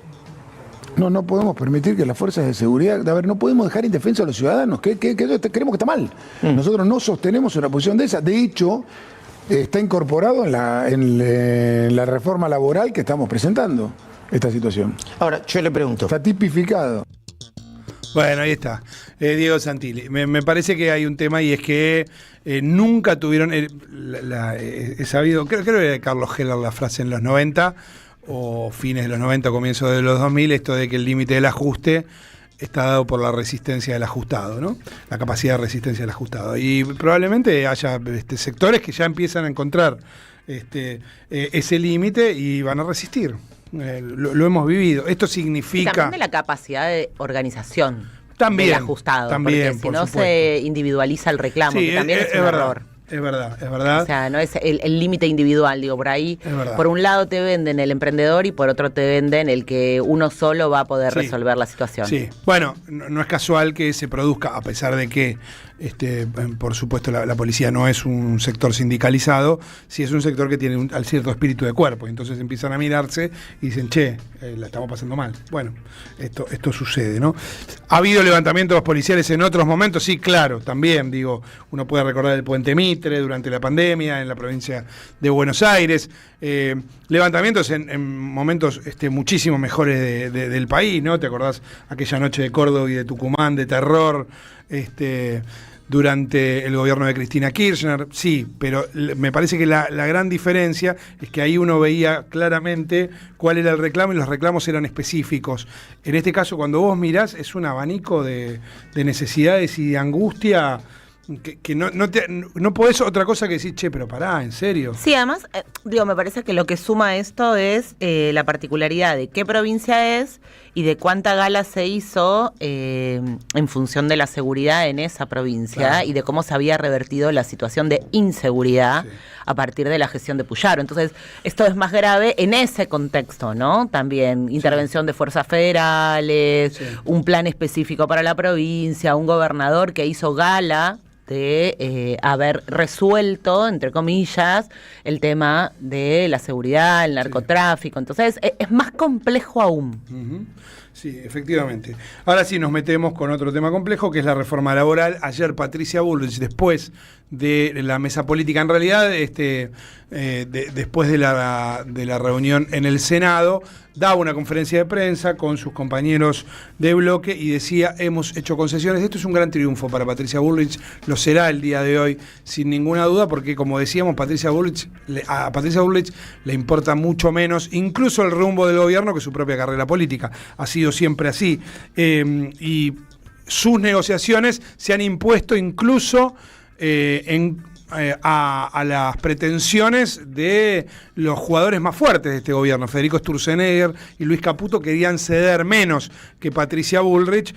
No podemos permitir que las fuerzas de seguridad, no podemos dejar indefensos a los ciudadanos, que creemos que está mal. Nosotros no sostenemos una posición de esa. De hecho, está incorporado en la reforma laboral que estamos presentando, esta situación.
Ahora, yo le pregunto.
Está tipificado.
Bueno, ahí está. Diego Santilli. Me parece que hay un tema y es que nunca tuvieron... he sabido, creo que era de Carlos Heller la frase en los 90, o fines de los 90, comienzos de los 2000, esto de que el límite del ajuste está dado por la resistencia del ajustado, ¿no? La capacidad de resistencia del ajustado. Y probablemente haya sectores que ya empiezan a encontrar ese límite y van a resistir. Lo hemos vivido. Esto significa...
Y también de la capacidad de organización
del
ajustado.
También,
porque si no se individualiza el reclamo,
sí,
que también es un error.
Es verdad.
O sea, no es el límite individual, digo, por ahí. Por un lado te venden el emprendedor y por otro te venden el que uno solo va a poder resolver la situación. Sí,
bueno, no es casual que se produzca, a pesar de que, por supuesto, la policía no es un sector sindicalizado, sí es un sector que tiene un cierto espíritu de cuerpo. Entonces empiezan a mirarse y dicen, la estamos pasando mal. Bueno, esto sucede, ¿no? ¿Ha habido levantamientos policiales en otros momentos? Sí, claro, también, digo, uno puede recordar el Puente Mitre durante la pandemia en la provincia de Buenos Aires, levantamientos en momentos muchísimo mejores del país, ¿no? ¿Te acordás aquella noche de Córdoba y de Tucumán de terror durante el gobierno de Cristina Kirchner? Sí, pero me parece que la gran diferencia es que ahí uno veía claramente cuál era el reclamo y los reclamos eran específicos. En este caso, cuando vos mirás, es un abanico de necesidades y de angustia que no podés otra cosa que decir, che, pero pará, ¿en serio?
Sí, además, me parece que lo que suma esto es la particularidad de qué provincia es y de cuánta gala se hizo en función de la seguridad en esa provincia, claro, y de cómo se había revertido la situación de inseguridad a partir de la gestión de Puyaro. Entonces, esto es más grave en ese contexto, ¿no? También intervención de fuerzas federales, un plan específico para la provincia, un gobernador que hizo gala de haber resuelto, entre comillas, el tema de la seguridad, el narcotráfico. Entonces, es más complejo aún.
Sí, efectivamente. Ahora sí nos metemos con otro tema complejo, que es la reforma laboral. Ayer Patricia Bullrich, después de la mesa política, en realidad, después de la reunión en el Senado, daba una conferencia de prensa con sus compañeros de bloque y decía, hemos hecho concesiones. Esto es un gran triunfo para Patricia Bullrich, lo será el día de hoy, sin ninguna duda, porque como decíamos, a Patricia Bullrich le importa mucho menos, incluso el rumbo del gobierno, que su propia carrera política. Ha sido siempre así. Y sus negociaciones se han impuesto incluso a las pretensiones de los jugadores más fuertes de este gobierno. Federico Sturzenegger y Luis Caputo querían ceder menos que Patricia Bullrich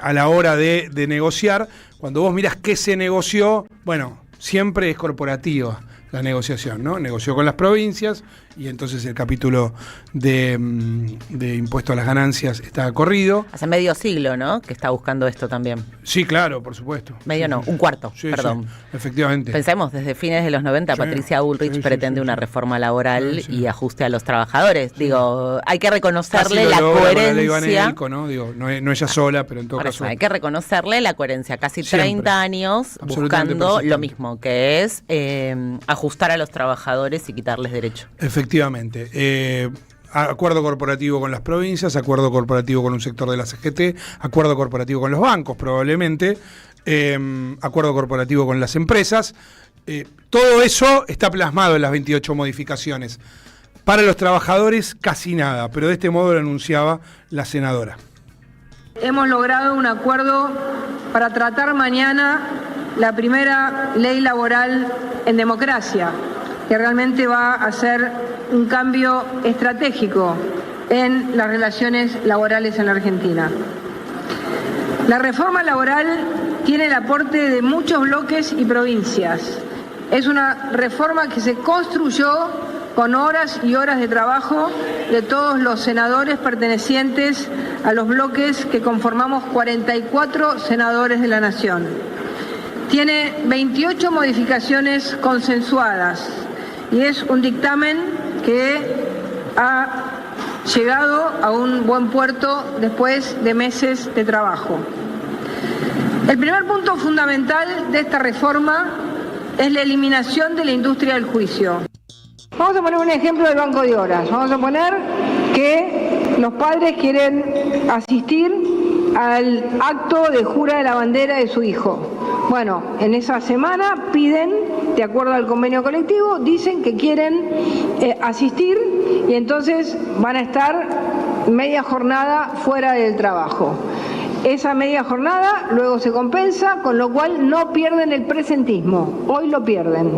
a la hora de negociar. Cuando vos mirás qué se negoció, bueno, siempre es corporativa la negociación, ¿no? Negoció con las provincias y entonces el capítulo de impuesto a las ganancias está corrido.
Hace medio siglo, ¿no?, que está buscando esto también.
Sí, claro, por supuesto.
Medio no, un cuarto, perdón.
Sí, efectivamente.
Pensemos, desde fines de los 90, Patricia Bullrich pretende una reforma laboral y ajuste a los trabajadores. Digo, hay que reconocerle la coherencia.
¿No? Digo, no ella sola, pero en todo caso.
Hay que reconocerle la coherencia. Casi 30 años buscando lo mismo, que es ajustar a los trabajadores y quitarles derechos.
Efectivamente. Acuerdo corporativo con las provincias, acuerdo corporativo con un sector de la CGT, acuerdo corporativo con los bancos probablemente, acuerdo corporativo con las empresas. Todo eso está plasmado en las 28 modificaciones. Para los trabajadores casi nada, pero de este modo lo anunciaba la senadora.
Hemos logrado un acuerdo para tratar mañana la primera ley laboral en democracia, que realmente va a ser un cambio estratégico en las relaciones laborales en la Argentina. La reforma laboral tiene el aporte de muchos bloques y provincias. Es una reforma que se construyó con horas y horas de trabajo de todos los senadores pertenecientes a los bloques que conformamos 44 senadores de la Nación. Tiene 28 modificaciones consensuadas y es un dictamen que ha llegado a un buen puerto después de meses de trabajo. El primer punto fundamental de esta reforma es la eliminación de la industria del juicio. Vamos a poner un ejemplo del banco de horas. Vamos a poner que los padres quieren asistir al acto de jura de la bandera de su hijo. Bueno, en esa semana piden, de acuerdo al convenio colectivo, dicen que quieren asistir y entonces van a estar media jornada fuera del trabajo. Esa media jornada luego se compensa, con lo cual no pierden el presentismo. Hoy lo pierden.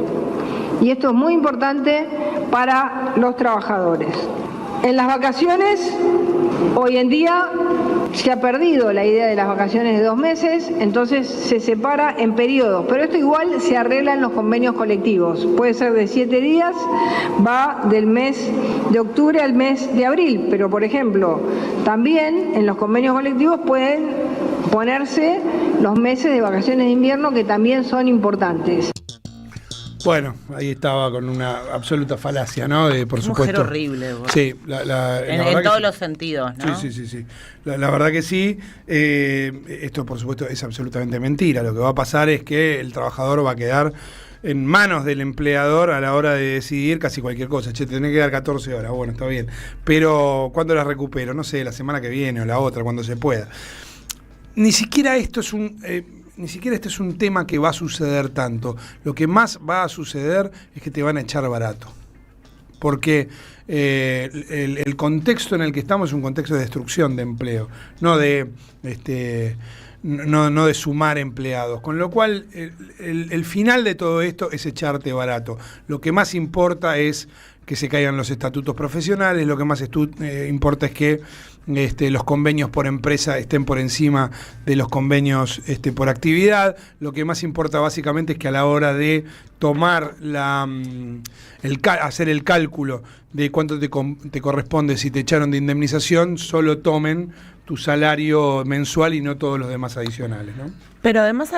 Y esto es muy importante para los trabajadores. En las vacaciones, hoy en día se ha perdido la idea de las vacaciones de 2 meses, entonces se separa en periodos, pero esto igual se arregla en los convenios colectivos. Puede ser de 7 días, va del mes de octubre al mes de abril, pero por ejemplo, también en los convenios colectivos pueden ponerse los meses de vacaciones de invierno, que también son importantes.
Bueno, ahí estaba con una absoluta falacia, ¿no? Por supuesto.
Mujer horrible. Vos.
Sí,
en todos los sentidos, ¿no?
Sí. La verdad que sí. Esto, por supuesto, es absolutamente mentira. Lo que va a pasar es que el trabajador va a quedar en manos del empleador a la hora de decidir casi cualquier cosa. Che, tenés que dar 14 horas. Bueno, está bien. Pero, ¿cuándo las recupero? No sé, la semana que viene o la otra, cuando se pueda. Ni siquiera esto es Ni siquiera este es un tema que va a suceder tanto. Lo que más va a suceder es que te van a echar barato. Porque el contexto en el que estamos es un contexto de destrucción de empleo, no de no de sumar empleados. Con lo cual, el final de todo esto es echarte barato. Lo que más importa es que se caigan los estatutos profesionales, lo que más importa es que los convenios por empresa estén por encima de los convenios por actividad. Lo que más importa básicamente es que a la hora de tomar hacer el cálculo de cuánto te corresponde si te echaron de indemnización, solo tomen tu salario mensual y no todos los demás adicionales, ¿no?
Pero además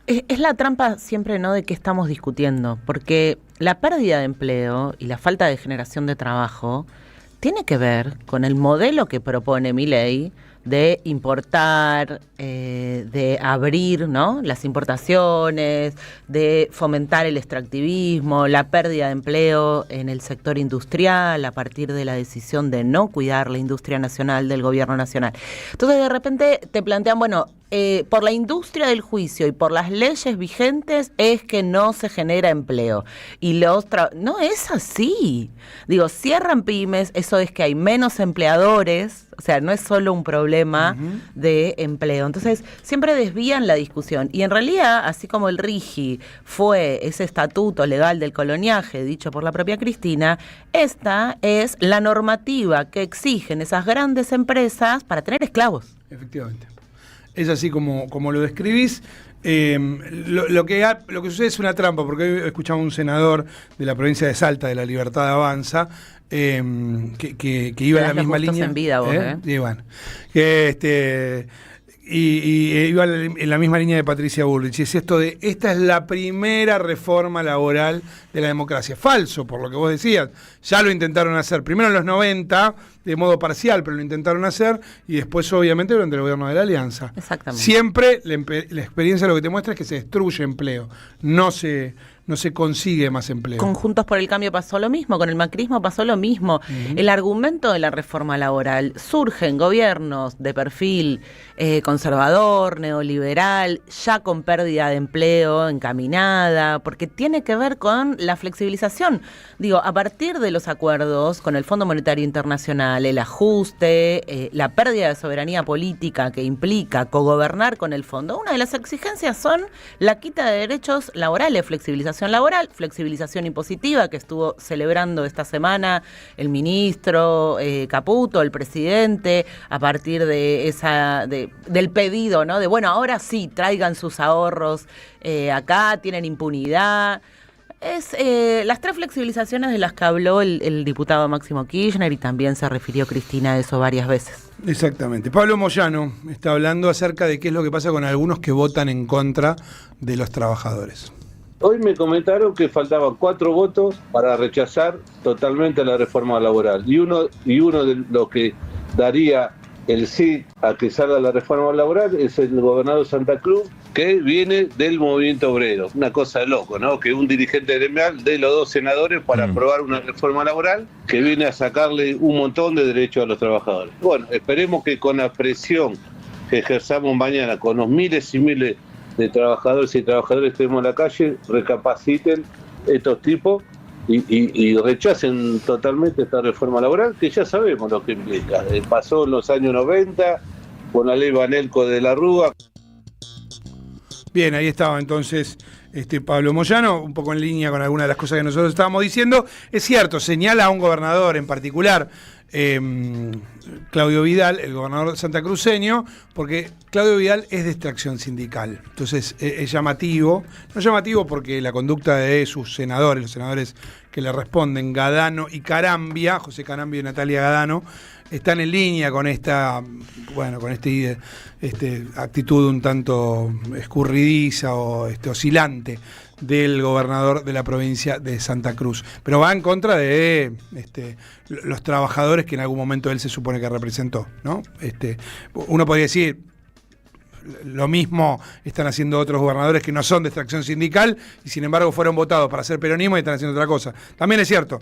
es la trampa siempre, ¿no?, de que estamos discutiendo, porque la pérdida de empleo y la falta de generación de trabajo tiene que ver con el modelo que propone Milei de importar, de abrir, ¿no?, las importaciones, de fomentar el extractivismo, la pérdida de empleo en el sector industrial a partir de la decisión de no cuidar la industria nacional del gobierno nacional. Entonces de repente te plantean, bueno, por la industria del juicio y por las leyes vigentes es que no se genera empleo. Y no es así. Digo, cierran pymes, eso es que hay menos empleadores, o sea, no es solo un problema de empleo. Entonces, siempre desvían la discusión. Y en realidad, así como el RIGI fue ese estatuto legal del coloniaje dicho por la propia Cristina, esta es la normativa que exigen esas grandes empresas para tener esclavos.
Efectivamente. Es así como lo describís. Lo que sucede es una trampa, porque hoy escuchamos a un senador de la provincia de Salta, de La Libertad Avanza, que iba en la misma línea.
En vida, vos,
Y bueno, y iba en la misma línea de Patricia Bullrich. Es esto de, esta es la primera reforma laboral de la democracia. Falso, por lo que vos decías. Ya lo intentaron hacer, primero en los 90, de modo parcial, pero lo intentaron hacer, y después, obviamente, durante el gobierno de la Alianza.
Exactamente.
Siempre la experiencia lo que te muestra es que se destruye empleo, no se consigue más empleo.
Con Juntos por el Cambio pasó lo mismo, con el macrismo pasó lo mismo. El argumento de la reforma laboral surge en gobiernos de perfil conservador, neoliberal, ya con pérdida de empleo encaminada, porque tiene que ver con la flexibilización. Digo, a partir de los acuerdos con el Fondo Monetario Internacional, el ajuste, la pérdida de soberanía política que implica cogobernar con el fondo, una de las exigencias son la quita de derechos laborales, flexibilización laboral, flexibilización impositiva, que estuvo celebrando esta semana el ministro Caputo, el presidente, a partir de del pedido, ¿no? De bueno, ahora sí, traigan sus ahorros acá, tienen impunidad. Es las tres flexibilizaciones de las que habló el diputado Máximo Kirchner, y también se refirió Cristina a eso varias veces.
Exactamente. Pablo Moyano está hablando acerca de qué es lo que pasa con algunos que votan en contra de los trabajadores.
Hoy me comentaron que faltaban 4 votos para rechazar totalmente la reforma laboral. Y uno de los que daría el sí a que salga la reforma laboral es el gobernador de Santa Cruz, que viene del movimiento obrero. Una cosa de loco, ¿no? Que un dirigente gremial de los 2 senadores para aprobar una reforma laboral que viene a sacarle un montón de derechos a los trabajadores. Bueno, esperemos que con la presión que ejerzamos mañana, con los miles y miles de trabajadores y trabajadores que tenemos en la calle, recapaciten estos tipos y rechacen totalmente esta reforma laboral, que ya sabemos lo que implica. Pasó en los años 90 con la ley Banelco de la Rúa.
Bien, ahí estaba entonces Pablo Moyano, un poco en línea con algunas de las cosas que nosotros estábamos diciendo. Es cierto, señala a un gobernador en particular, Claudio Vidal, el gobernador santacruceño, porque Claudio Vidal es de extracción sindical. Entonces es llamativo, no llamativo porque la conducta de sus senadores, los senadores que le responden, Gadano y Carambia, José Carambia y Natalia Gadano, están en línea con esta actitud un tanto escurridiza o oscilante del gobernador de la provincia de Santa Cruz, pero va en contra de los trabajadores que en algún momento él se supone que representó, ¿no? Uno podría decir, lo mismo están haciendo otros gobernadores que no son de extracción sindical y sin embargo fueron votados para hacer peronismo y están haciendo otra cosa. También es cierto,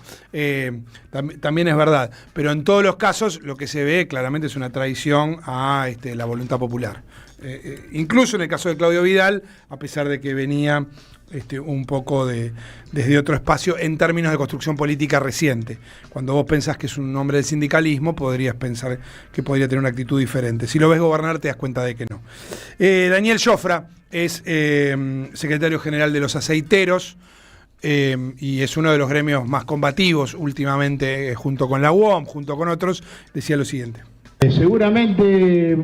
también es verdad, pero en todos los casos lo que se ve claramente es una traición a la voluntad popular. Incluso en el caso de Claudio Vidal, a pesar de que venía un poco desde otro espacio en términos de construcción política reciente. Cuando vos pensás que es un hombre del sindicalismo, podrías pensar que podría tener una actitud diferente. Si lo ves gobernar, te das cuenta de que no. Daniel Jofra es secretario general de los aceiteros y es uno de los gremios más combativos últimamente, junto con la UOM, junto con otros. Decía lo siguiente.
Seguramente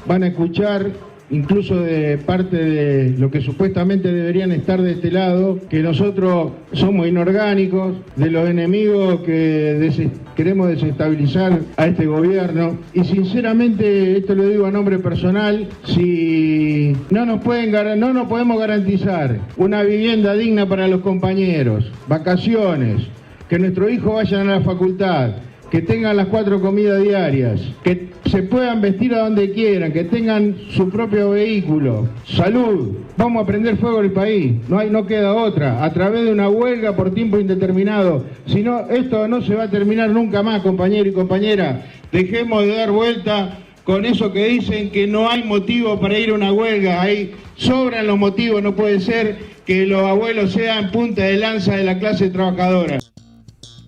van a escuchar, incluso de parte de lo que supuestamente deberían estar de este lado, que nosotros somos inorgánicos, de los enemigos que queremos desestabilizar a este gobierno. Y sinceramente, esto lo digo a nombre personal, si no nos podemos garantizar una vivienda digna para los compañeros, vacaciones, que nuestros hijos vayan a la facultad, que tengan las 4 comidas diarias, que se puedan vestir a donde quieran, que tengan su propio vehículo, salud. Vamos a prender fuego el país, no queda otra, a través de una huelga por tiempo indeterminado. Si no, esto no se va a terminar nunca más, compañero y compañera. Dejemos de dar vuelta con eso que dicen que no hay motivo para ir a una huelga. Ahí sobran los motivos, no puede ser que los abuelos sean punta de lanza de la clase trabajadora.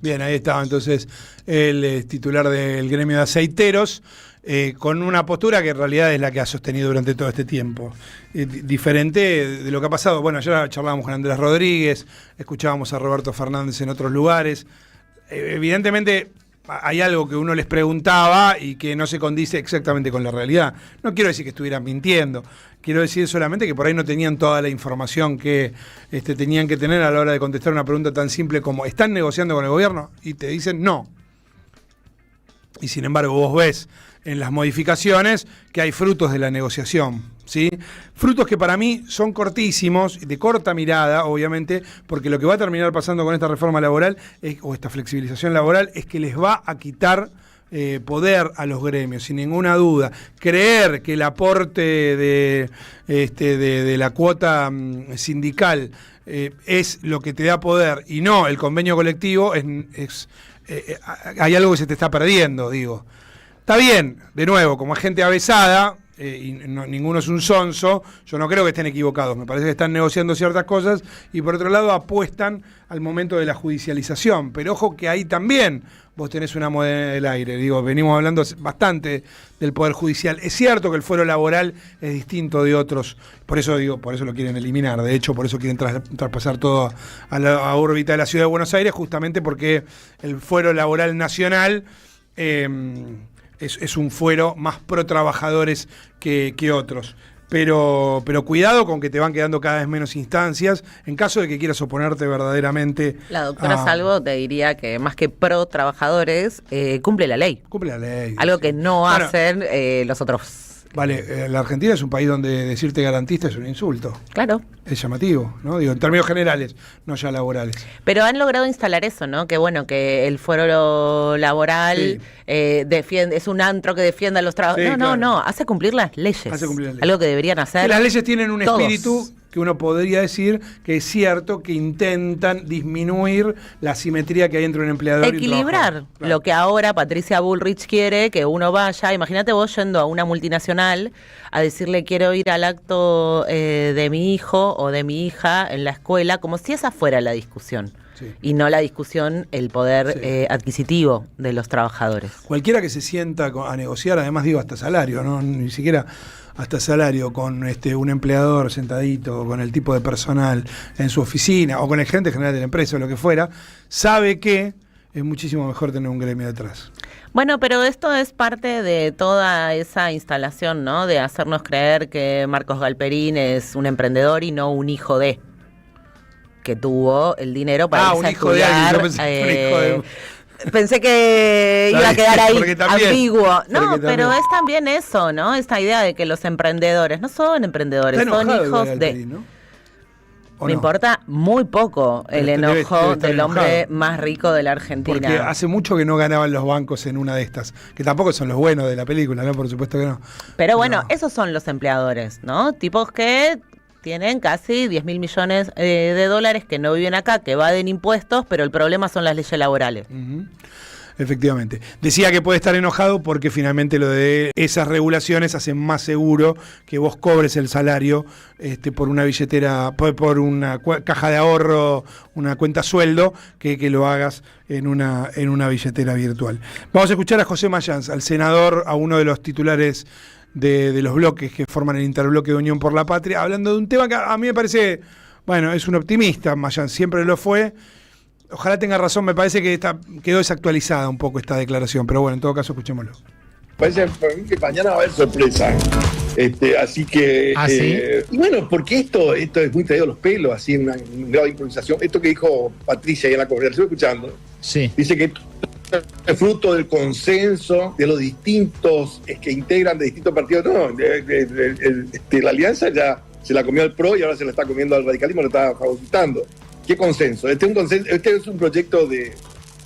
Bien, ahí estaba entonces el titular del gremio de aceiteros, con una postura que en realidad es la que ha sostenido durante todo este tiempo. Diferente de lo que ha pasado. Bueno, ayer charlábamos con Andrés Rodríguez, escuchábamos a Roberto Fernández en otros lugares. Evidentemente hay algo que uno les preguntaba y que no se condice exactamente con la realidad. No quiero decir que estuvieran mintiendo, quiero decir solamente que por ahí no tenían toda la información que tenían que tener a la hora de contestar una pregunta tan simple como ¿están negociando con el gobierno? Y te dicen no. Y sin embargo vos ves en las modificaciones que hay frutos de la negociación, ¿sí? Frutos que para mí son cortísimos, de corta mirada, obviamente, porque lo que va a terminar pasando con esta reforma laboral o esta flexibilización laboral es que les va a quitar poder a los gremios, sin ninguna duda. Creer que el aporte de la cuota sindical es lo que te da poder y no el convenio colectivo, hay algo que se te está perdiendo, digo. Está bien, de nuevo, como es gente avesada, y ninguno es un sonso, yo no creo que estén equivocados, me parece que están negociando ciertas cosas y por otro lado apuestan al momento de la judicialización, pero ojo que ahí también vos tenés una moneda en el aire, digo, venimos hablando bastante del Poder Judicial, es cierto que el fuero laboral es distinto de otros, por eso lo quieren eliminar, de hecho por eso quieren traspasar todo a la órbita de la Ciudad de Buenos Aires, justamente porque el fuero laboral nacional es un fuero más pro trabajadores que otros. Pero cuidado con que te van quedando cada vez menos instancias en caso de que quieras oponerte verdaderamente.
La doctora Salvo te diría que más que pro trabajadores, cumple la ley.
Cumple la ley.
Algo que no hacen los otros.
Vale, la Argentina es un país donde decirte garantista es un insulto.
Claro.
Es llamativo, ¿no? Digo, en términos generales, no ya laborales.
Pero han logrado instalar eso, ¿no? Que bueno, que el fuero laboral defiende, es un antro que defienda a los trabajadores.
Sí,
no, hace cumplir las leyes.
Hace cumplir las leyes.
Algo que deberían hacer.
Que las leyes tienen un
todos.
espíritu que uno podría decir que es cierto que intentan disminuir la asimetría que hay entre un empleador y un trabajador.
Equilibrar lo que ahora Patricia Bullrich quiere, que uno vaya, imagínate vos yendo a una multinacional a decirle quiero ir al acto de mi hijo o de mi hija en la escuela, como si esa fuera la discusión. Sí. Y no la discusión, el poder adquisitivo de los trabajadores.
Cualquiera que se sienta a negociar, además digo hasta salario, no ni siquiera hasta salario, con un empleador sentadito, con el tipo de personal en su oficina, o con el gerente general de la empresa, o lo que fuera, sabe que es muchísimo mejor tener un gremio detrás.
Bueno, pero esto es parte de toda esa instalación, ¿no? De hacernos creer que Marcos Galperín es un emprendedor y no un hijo de... que tuvo el dinero para irse a estudiar. Pensé que iba a quedar ahí ambiguo. No, pero es también eso, ¿no? Esta idea de que los emprendedores no son emprendedores, son hijos de... ¿no? Me importa muy poco el enojo del hombre más rico de la Argentina.
Porque hace mucho que no ganaban los bancos en una de estas, que tampoco son los buenos de la película, ¿no? Por supuesto que no.
Pero bueno, esos son los empleadores, ¿no? Tipos que tienen casi 10.000 millones de dólares, que no viven acá, que evaden impuestos, pero el problema son las leyes laborales.
Efectivamente. Decía que puede estar enojado porque finalmente lo de esas regulaciones hacen más seguro que vos cobres el salario por una billetera, por una caja de ahorro, una cuenta sueldo, que lo hagas en una billetera virtual. Vamos a escuchar a José Mayans, al senador, a uno de los titulares de los bloques que forman el interbloque de Unión por la Patria, hablando de un tema que a mí me parece, bueno, es un optimista, Mayans, siempre lo fue. Ojalá tenga razón, me parece que quedó desactualizada un poco esta declaración, pero bueno, en todo caso, escuchémoslo.
Parece para mí que mañana va a haber sorpresa. Así que...
¿Sí?
Y bueno, porque esto es muy traído a los pelos, así en un grado de improvisación. Esto que dijo Patricia ahí en la conversación, estoy escuchando, dice que es fruto del consenso de los distintos que integran de distintos partidos. No, la alianza ya se la comió al PRO y ahora se la está comiendo al radicalismo, lo está fagocitando. ¿Qué consenso? Este es un proyecto de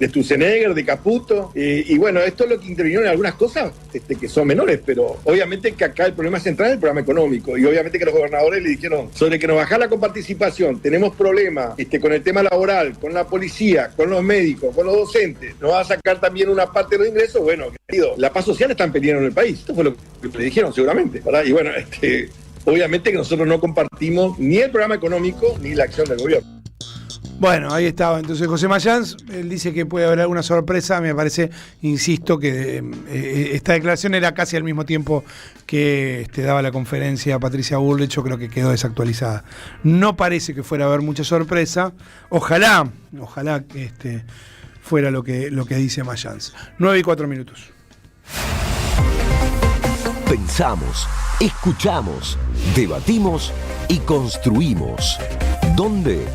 Sturzenegger, de Caputo, y bueno, esto es lo que intervinieron en algunas cosas que son menores, pero obviamente que acá el problema central es el programa económico, y obviamente que los gobernadores le dijeron, sobre que nos baja la coparticipación, tenemos problemas con el tema laboral, con la policía, con los médicos, con los docentes, nos va a sacar también una parte de los ingresos. Bueno, querido, la paz social está en peligro en el país, esto fue lo que le dijeron seguramente, ¿verdad? Y bueno, obviamente que nosotros no compartimos ni el programa económico ni la acción del gobierno.
Bueno, ahí estaba entonces José Mayans, él dice que puede haber alguna sorpresa, me parece, insisto, que esta declaración era casi al mismo tiempo que daba la conferencia Patricia Bullrich, yo creo que quedó desactualizada. No parece que fuera a haber mucha sorpresa, ojalá que fuera lo que dice Mayans. 9:04.
Pensamos, escuchamos, debatimos y construimos. ¿Dónde?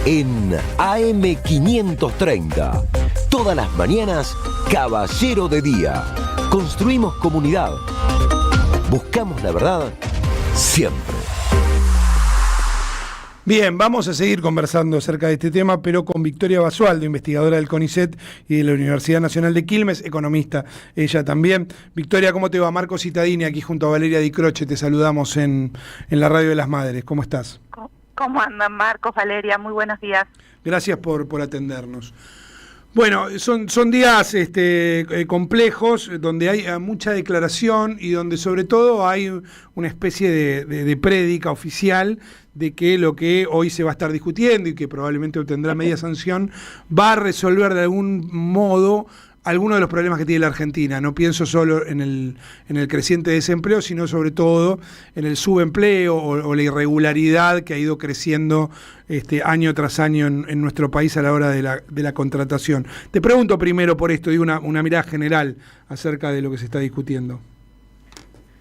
En AM530. Todas las mañanas, Caballero de Día. Construimos comunidad. Buscamos la verdad siempre.
Bien, vamos a seguir conversando acerca de este tema, pero con Victoria Basualdo, investigadora del CONICET y de la Universidad Nacional de Quilmes, economista ella también. Victoria, ¿cómo te va? Marco Cittadini, aquí junto a Valeria Di Croce, te saludamos en la Radio de las Madres. ¿Cómo estás?
¿Cómo andan, Marcos, Valeria? Muy buenos días.
Gracias por atendernos. Bueno, son días complejos, donde hay mucha declaración y donde sobre todo hay una especie de prédica oficial de que lo que hoy se va a estar discutiendo y que probablemente obtendrá media sanción va a resolver de algún modo algunos de los problemas que tiene la Argentina. No pienso solo en el creciente desempleo, sino sobre todo en el subempleo o la irregularidad que ha ido creciendo año tras año en nuestro país a la hora de la contratación. Te pregunto primero por esto, digo una mirada general acerca de lo que se está discutiendo.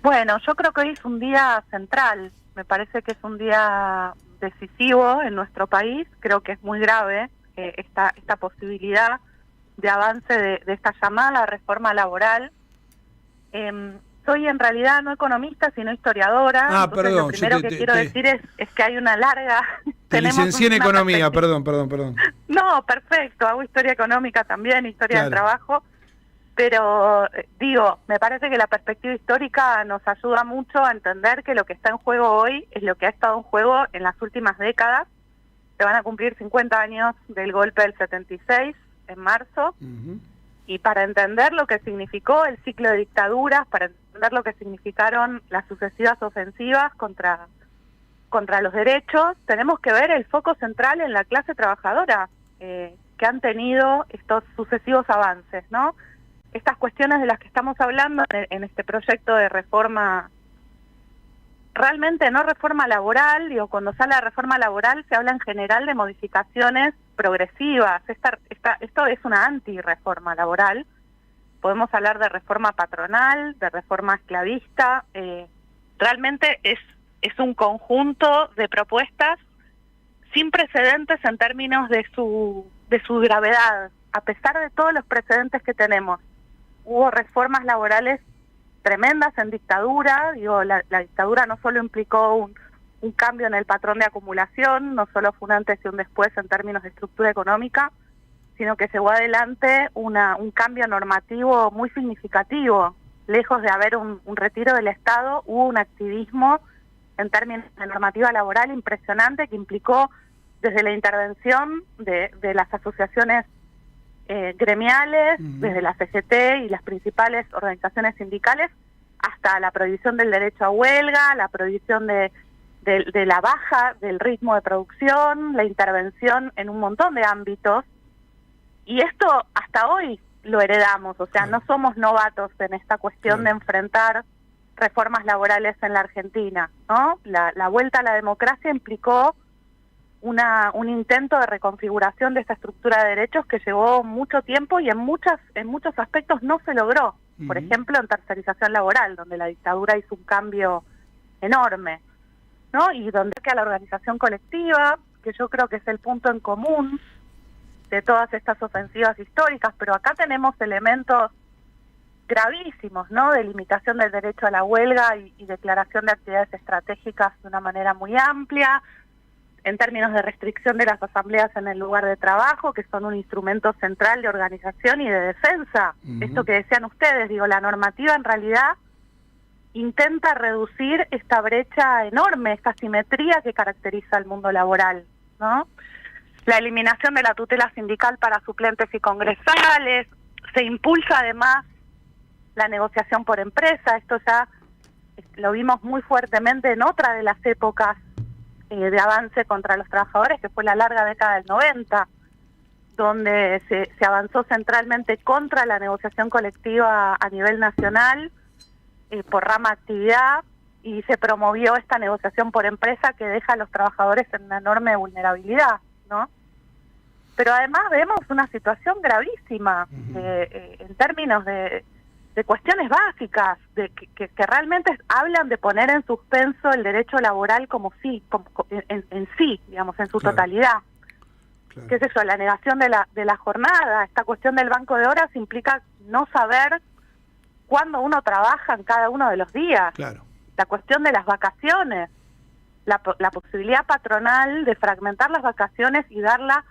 Bueno, yo creo que hoy es un día central. Me parece que es un día decisivo en nuestro país. Creo que es muy grave esta posibilidad de avance de esta llamada reforma laboral. Soy en realidad no economista, sino historiadora. Perdón. Lo primero que quiero decir es que hay una larga...
Te licencié en economía, perdón.
No, perfecto, hago historia económica también, historia del trabajo, pero me parece que la perspectiva histórica nos ayuda mucho a entender que lo que está en juego hoy es lo que ha estado en juego en las últimas décadas. Se van a cumplir 50 años del golpe del 76, en marzo, y para entender lo que significó el ciclo de dictaduras, para entender lo que significaron las sucesivas ofensivas contra los derechos, tenemos que ver el foco central en la clase trabajadora que han tenido estos sucesivos avances, ¿no? Estas cuestiones de las que estamos hablando en este proyecto de reforma, realmente no reforma laboral, cuando se habla de reforma laboral se habla en general de modificaciones progresivas. Esto es una anti-reforma laboral. Podemos hablar de reforma patronal, de reforma esclavista. Realmente es un conjunto de propuestas sin precedentes en términos de su gravedad. A pesar de todos los precedentes que tenemos, hubo reformas laborales tremendas en dictadura. La dictadura no solo implicó un cambio en el patrón de acumulación, no solo fue un antes y un después en términos de estructura económica, sino que llevó adelante un cambio normativo muy significativo. Lejos de haber un retiro del Estado, hubo un activismo en términos de normativa laboral impresionante que implicó desde la intervención de las asociaciones gremiales, desde la CGT y las principales organizaciones sindicales, hasta la prohibición del derecho a huelga, la prohibición de la baja del ritmo de producción, la intervención en un montón de ámbitos. Y esto hasta hoy lo heredamos, o sea, no somos novatos en esta cuestión de enfrentar reformas laborales en la Argentina, ¿no? La vuelta a la democracia implicó un intento de reconfiguración de esta estructura de derechos que llevó mucho tiempo y en muchos aspectos no se logró. Por ejemplo, en tercerización laboral, donde la dictadura hizo un cambio enorme, ¿no? Y donde que a la organización colectiva, que yo creo que es el punto en común de todas estas ofensivas históricas, pero acá tenemos elementos gravísimos, ¿no? De limitación del derecho a la huelga y declaración de actividades estratégicas de una manera muy amplia, en términos de restricción de las asambleas en el lugar de trabajo, que son un instrumento central de organización y de defensa. Esto que decían ustedes, digo, la normativa en realidad intenta reducir esta brecha enorme, esta asimetría que caracteriza al mundo laboral, ¿no? La eliminación de la tutela sindical para suplentes y congresales, se impulsa además la negociación por empresa, esto ya lo vimos muy fuertemente en otra de las épocas de avance contra los trabajadores, que fue la larga década del 90, donde se avanzó centralmente contra la negociación colectiva a nivel nacional, por rama actividad, y se promovió esta negociación por empresa que deja a los trabajadores en una enorme vulnerabilidad, ¿no? Pero además vemos una situación gravísima en términos de cuestiones básicas, que realmente hablan de poner en suspenso el derecho laboral como sí, en sí, digamos, en su totalidad. Qué sé yo, la negación de la jornada, esta cuestión del banco de horas implica no saber cuándo uno trabaja en cada uno de los días. La cuestión de las vacaciones, la posibilidad patronal de fragmentar las vacaciones y darla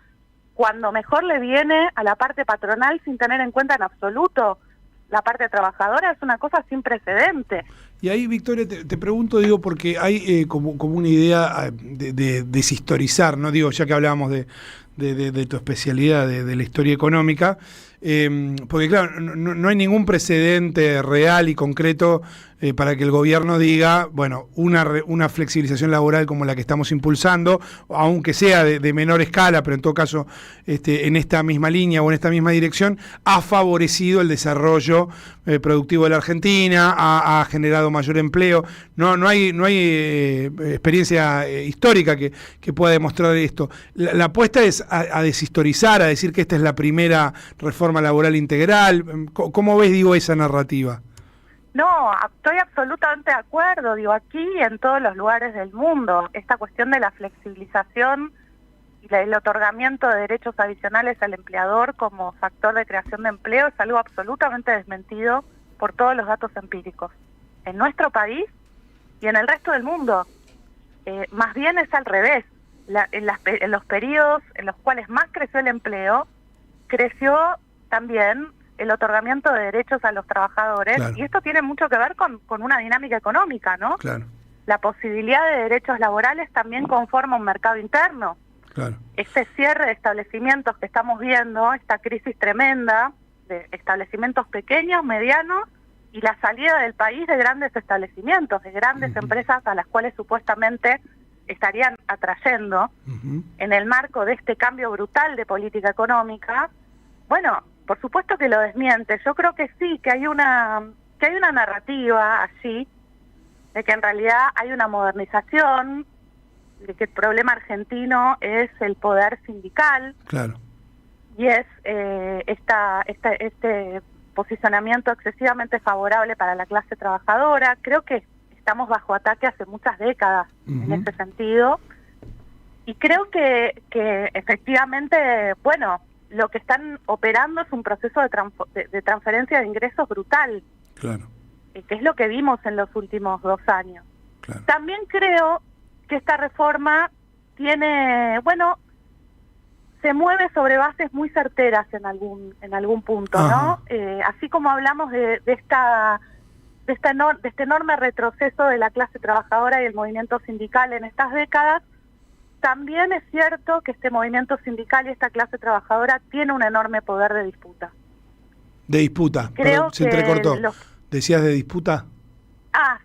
cuando mejor le viene a la parte patronal sin tener en cuenta en absoluto la parte trabajadora, es una cosa sin precedente.
Y ahí, Victoria, te pregunto, digo, porque hay como una idea de deshistorizar, ¿no? Digo, ya que hablábamos de tu especialidad, de la historia económica, porque claro, no hay ningún precedente real y concreto para que el gobierno diga, bueno, una flexibilización laboral como la que estamos impulsando, aunque sea de menor escala, pero en todo caso en esta misma línea o en esta misma dirección, ha favorecido el desarrollo productivo de la Argentina, ha generado mayor empleo. No hay experiencia histórica que pueda demostrar esto. La apuesta es a deshistorizar, a decir que esta es la primera reforma laboral integral. ¿Cómo ves, digo, esa narrativa?
No, estoy absolutamente de acuerdo, digo, aquí y en todos los lugares del mundo, esta cuestión de la flexibilización y el otorgamiento de derechos adicionales al empleador como factor de creación de empleo es algo absolutamente desmentido por todos los datos empíricos, en nuestro país y en el resto del mundo. Más bien es al revés, en los periodos en los cuales más creció el empleo, creció también el otorgamiento de derechos a los trabajadores, y esto tiene mucho que ver con una dinámica económica, ¿no? La posibilidad de derechos laborales también conforma un mercado interno. Este cierre de establecimientos que estamos viendo, esta crisis tremenda de establecimientos pequeños, medianos, y la salida del país de grandes establecimientos, de grandes empresas a las cuales supuestamente estarían atrayendo en el marco de este cambio brutal de política económica. Bueno, por supuesto que lo desmiente. Yo creo que sí, que hay una narrativa allí de que en realidad hay una modernización, de que el problema argentino es el poder sindical. Y es este posicionamiento excesivamente favorable para la clase trabajadora. Creo que estamos bajo ataque hace muchas décadas en ese sentido. Y creo que efectivamente, bueno, lo que están operando es un proceso de transferencia de ingresos brutal, que es lo que vimos en los últimos 2 años. También creo que esta reforma tiene, bueno, se mueve sobre bases muy certeras en algún punto, ¿no? Así como hablamos de este enorme retroceso de la clase trabajadora y el movimiento sindical en estas décadas, también es cierto que este movimiento sindical y esta clase trabajadora tiene un enorme poder de disputa.
De disputa,
Creo
se entrecortó.
que
¿Decías de disputa?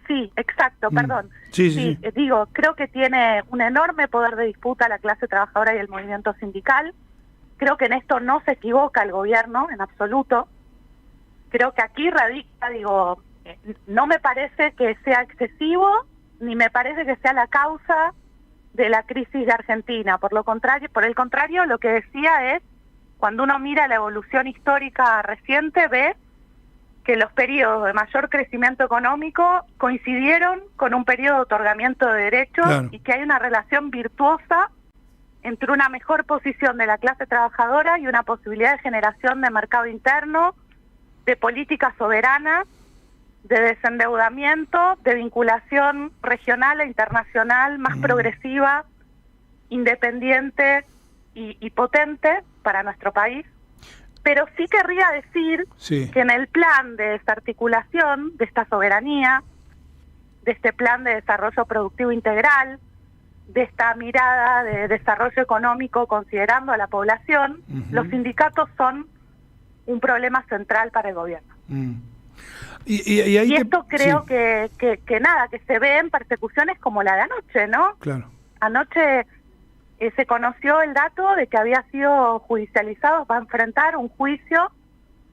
Sí, exacto, perdón.
Sí.
Digo, creo que tiene un enorme poder de disputa la clase trabajadora y el movimiento sindical. Creo que en esto no se equivoca el gobierno, en absoluto. Creo que aquí radica, no me parece que sea excesivo, ni me parece que sea la causa de la crisis de Argentina. Por el contrario, lo que decía es, cuando uno mira la evolución histórica reciente, ve que los periodos de mayor crecimiento económico coincidieron con un periodo de otorgamiento de derechos, claro, y que hay una relación virtuosa entre una mejor posición de la clase trabajadora y una posibilidad de generación de mercado interno, de políticas soberanas, de desendeudamiento, de vinculación regional e internacional más progresiva, independiente y potente para nuestro país. Pero sí querría decir que en el plan de desarticulación de esta soberanía, de este plan de desarrollo productivo integral, de esta mirada de desarrollo económico considerando a la población, los sindicatos son un problema central para el gobierno.
Y
esto creo que se ve en persecuciones como la de anoche, ¿no?
Claro.
Anoche se conoció el dato de que había sido judicializado, va a enfrentar un juicio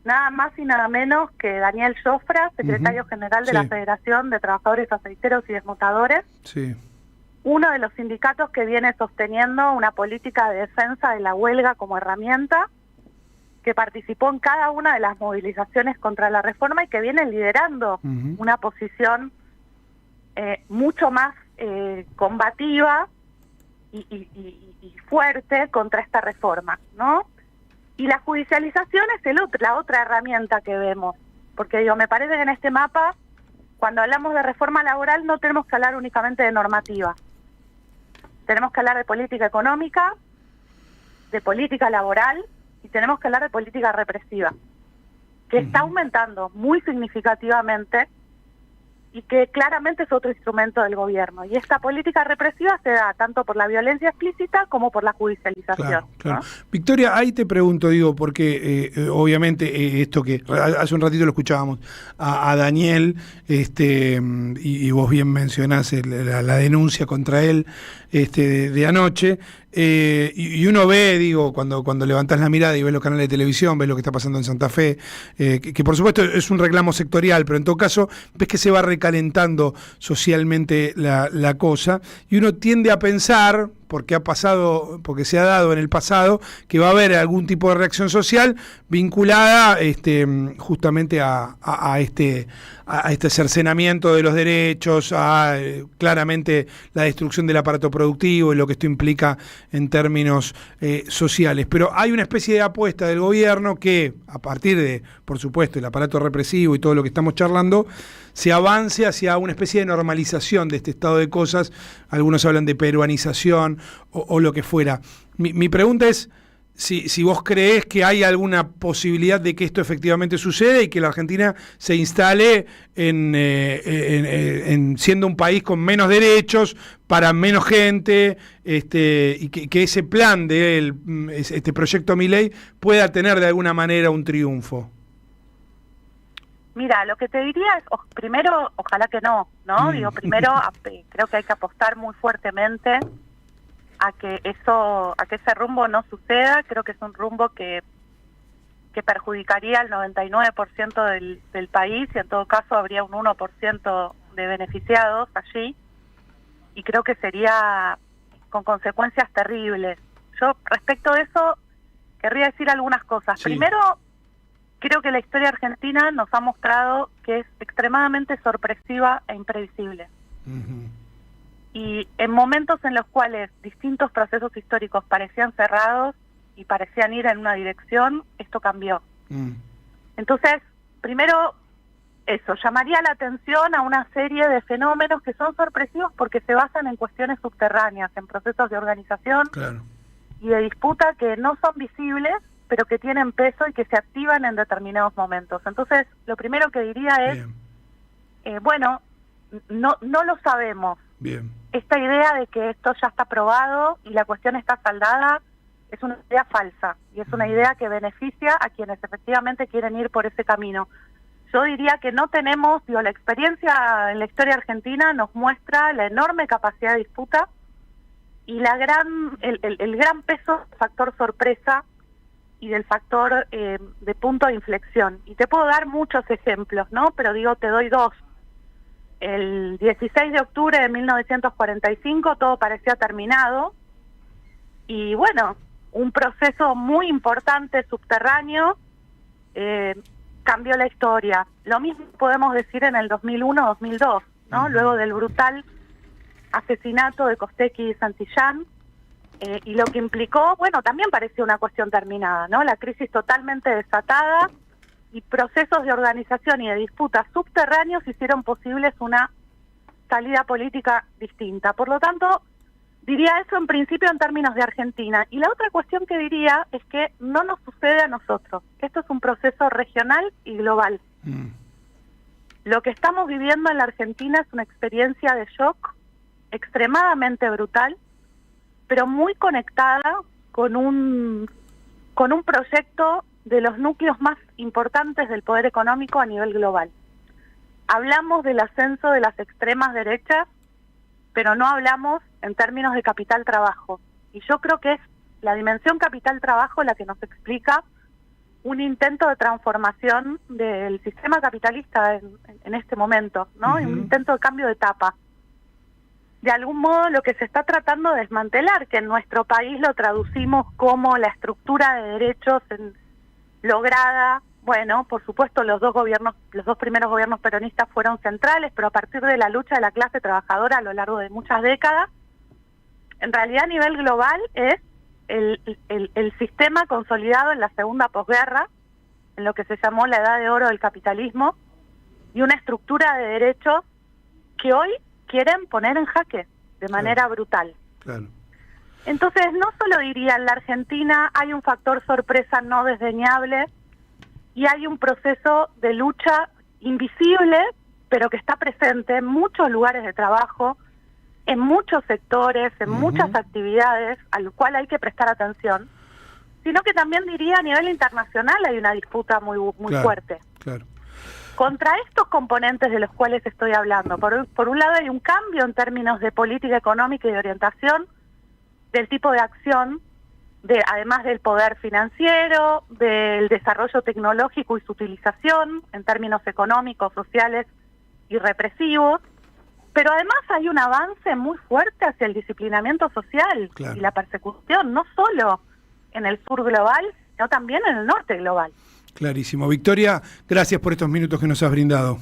nada más y nada menos que Daniel Jofra, secretario general de la Federación de Trabajadores Aceiteros y Desmotadores, uno de los sindicatos que viene sosteniendo una política de defensa de la huelga como herramienta, que participó en cada una de las movilizaciones contra la reforma y que viene liderando una posición mucho más combativa y fuerte contra esta reforma, ¿no? Y la judicialización es la otra herramienta que vemos, porque me parece que en este mapa, cuando hablamos de reforma laboral, no tenemos que hablar únicamente de normativa. Tenemos que hablar de política económica, de política laboral, y tenemos que hablar de política represiva, que está aumentando muy significativamente y que claramente es otro instrumento del gobierno. Y esta política represiva se da tanto por la violencia explícita como por la judicialización.
Claro.
¿no?
Victoria, ahí te pregunto, porque obviamente esto que hace un ratito lo escuchábamos a Daniel, y vos bien mencionás la denuncia contra él de anoche, y uno ve, cuando levantás la mirada y ves los canales de televisión, ves lo que está pasando en Santa Fe, que por supuesto es un reclamo sectorial, pero en todo caso ves que se va recalentando socialmente la cosa, y uno tiende a pensar, porque se ha dado en el pasado, que va a haber algún tipo de reacción social vinculada justamente a este cercenamiento de los derechos, a claramente la destrucción del aparato productivo y lo que esto implica en términos sociales. Pero hay una especie de apuesta del gobierno que, a partir de, por supuesto, el aparato represivo y todo lo que estamos charlando, se avance hacia una especie de normalización de este estado de cosas. Algunos hablan de peruanización o lo que fuera. Mi pregunta es si vos creés que hay alguna posibilidad de que esto efectivamente suceda y que la Argentina se instale en siendo un país con menos derechos para menos gente, y que ese plan de este proyecto Milei pueda tener de alguna manera un triunfo.
Mira, lo que te diría es, primero, ojalá que no, ¿no? Primero, creo que hay que apostar muy fuertemente a que ese rumbo no suceda. Creo que es un rumbo que perjudicaría al 99% del país, y en todo caso habría un 1% de beneficiados allí, y creo que sería con consecuencias terribles. Yo, respecto de eso, querría decir algunas cosas. Primero, creo que la historia argentina nos ha mostrado que es extremadamente sorpresiva e imprevisible. Y en momentos en los cuales distintos procesos históricos parecían cerrados y parecían ir en una dirección, esto cambió. Entonces, primero, eso, llamaría la atención a una serie de fenómenos que son sorpresivos porque se basan en cuestiones subterráneas, en procesos de organización y de disputa que no son visibles, pero que tienen peso y que se activan en determinados momentos. Entonces, lo primero que diría es, no lo sabemos,
Bien.
Esta idea de que esto ya está aprobado y la cuestión está saldada es una idea falsa y es una idea que beneficia a quienes efectivamente quieren ir por ese camino. Yo diría que no tenemos, la experiencia en la historia argentina nos muestra la enorme capacidad de disputa y el gran peso del factor sorpresa y del factor de punto de inflexión. Y te puedo dar muchos ejemplos, ¿no? Pero te doy dos. El 16 de octubre de 1945 todo parecía terminado y bueno, un proceso muy importante subterráneo cambió la historia. Lo mismo podemos decir en el 2001-2002, ¿no? Luego del brutal asesinato de Costecchi y Santillán, y lo que implicó, también parecía una cuestión terminada, ¿no? La crisis totalmente desatada y procesos de organización y de disputas subterráneos hicieron posibles una salida política distinta. Por lo tanto, diría eso en principio en términos de Argentina. Y la otra cuestión que diría es que no nos sucede a nosotros, que esto es un proceso regional y global. Lo que estamos viviendo en la Argentina es una experiencia de shock extremadamente brutal, pero muy conectada con un proyecto de los núcleos más importantes del poder económico a nivel global. Hablamos del ascenso de las extremas derechas, pero no hablamos en términos de capital-trabajo. Y yo creo que es la dimensión capital-trabajo la que nos explica un intento de transformación del sistema capitalista en este momento, ¿no? Un intento de cambio de etapa. De algún modo lo que se está tratando de desmantelar, que en nuestro país lo traducimos como la estructura de derechos lograda. Bueno, por supuesto los dos primeros gobiernos peronistas fueron centrales, pero a partir de la lucha de la clase trabajadora a lo largo de muchas décadas, en realidad a nivel global es el sistema consolidado en la segunda posguerra, en lo que se llamó la edad de oro del capitalismo, y una estructura de derechos que hoy quieren poner en jaque de manera brutal.
Claro.
Entonces, no solo diría en la Argentina hay un factor sorpresa no desdeñable y hay un proceso de lucha invisible, pero que está presente en muchos lugares de trabajo, en muchos sectores, en muchas actividades, al cual hay que prestar atención, sino que también diría a nivel internacional hay una disputa muy fuerte.
Claro.
Contra estos componentes de los cuales estoy hablando, por un lado hay un cambio en términos de política económica y de orientación, del tipo de acción, además del poder financiero, del desarrollo tecnológico y su utilización en términos económicos, sociales y represivos, pero además hay un avance muy fuerte hacia el disciplinamiento social y la persecución, no solo en el sur global, sino también en el norte global.
Clarísimo. Victoria, gracias por estos minutos que nos has brindado.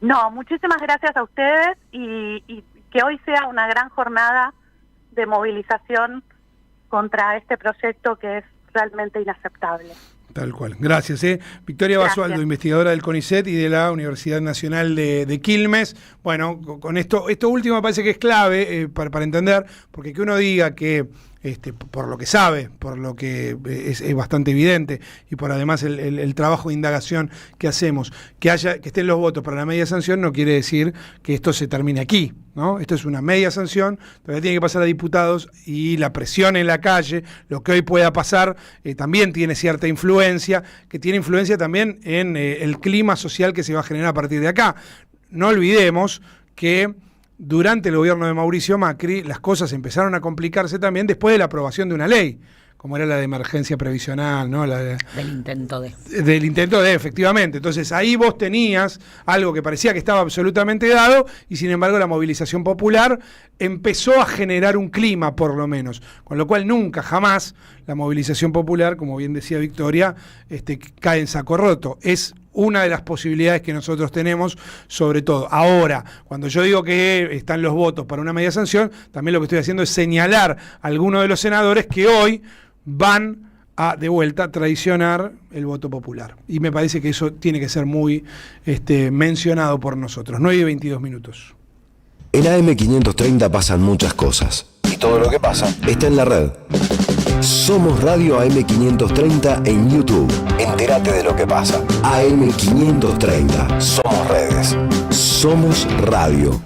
No, muchísimas gracias a ustedes y que hoy sea una gran jornada de movilización contra este proyecto que es realmente inaceptable.
Tal cual. Gracias. Victoria Basualdo, investigadora del CONICET y de la Universidad Nacional de Quilmes. Bueno, con esto último me parece que es clave para entender, porque que uno diga que por lo que sabe, por lo que es bastante evidente y por además el trabajo de indagación que hacemos, que estén los votos para la media sanción no quiere decir que esto se termine aquí, ¿no? Esto es una media sanción, todavía tiene que pasar a diputados y la presión en la calle, lo que hoy pueda pasar, también tiene cierta influencia, que tiene influencia también en el clima social que se va a generar a partir de acá. No olvidemos que durante el gobierno de Mauricio Macri, las cosas empezaron a complicarse también después de la aprobación de una ley, como era la de emergencia previsional, ¿no? Del
intento de.
Del intento de, efectivamente. Entonces ahí vos tenías algo que parecía que estaba absolutamente dado y sin embargo la movilización popular empezó a generar un clima, por lo menos. Con lo cual nunca, jamás, la movilización popular, como bien decía Victoria, cae en saco roto. Es una de las posibilidades que nosotros tenemos, sobre todo. Ahora, cuando yo digo que están los votos para una media sanción, también lo que estoy haciendo es señalar a algunos de los senadores que hoy van a, de vuelta, traicionar el voto popular. Y me parece que eso tiene que ser muy mencionado por nosotros. 9:22.
En AM530 pasan muchas cosas. Y todo lo que pasa está en la red. Somos Radio AM530 en YouTube. Entérate de lo que pasa. AM530. Somos redes. Somos radio.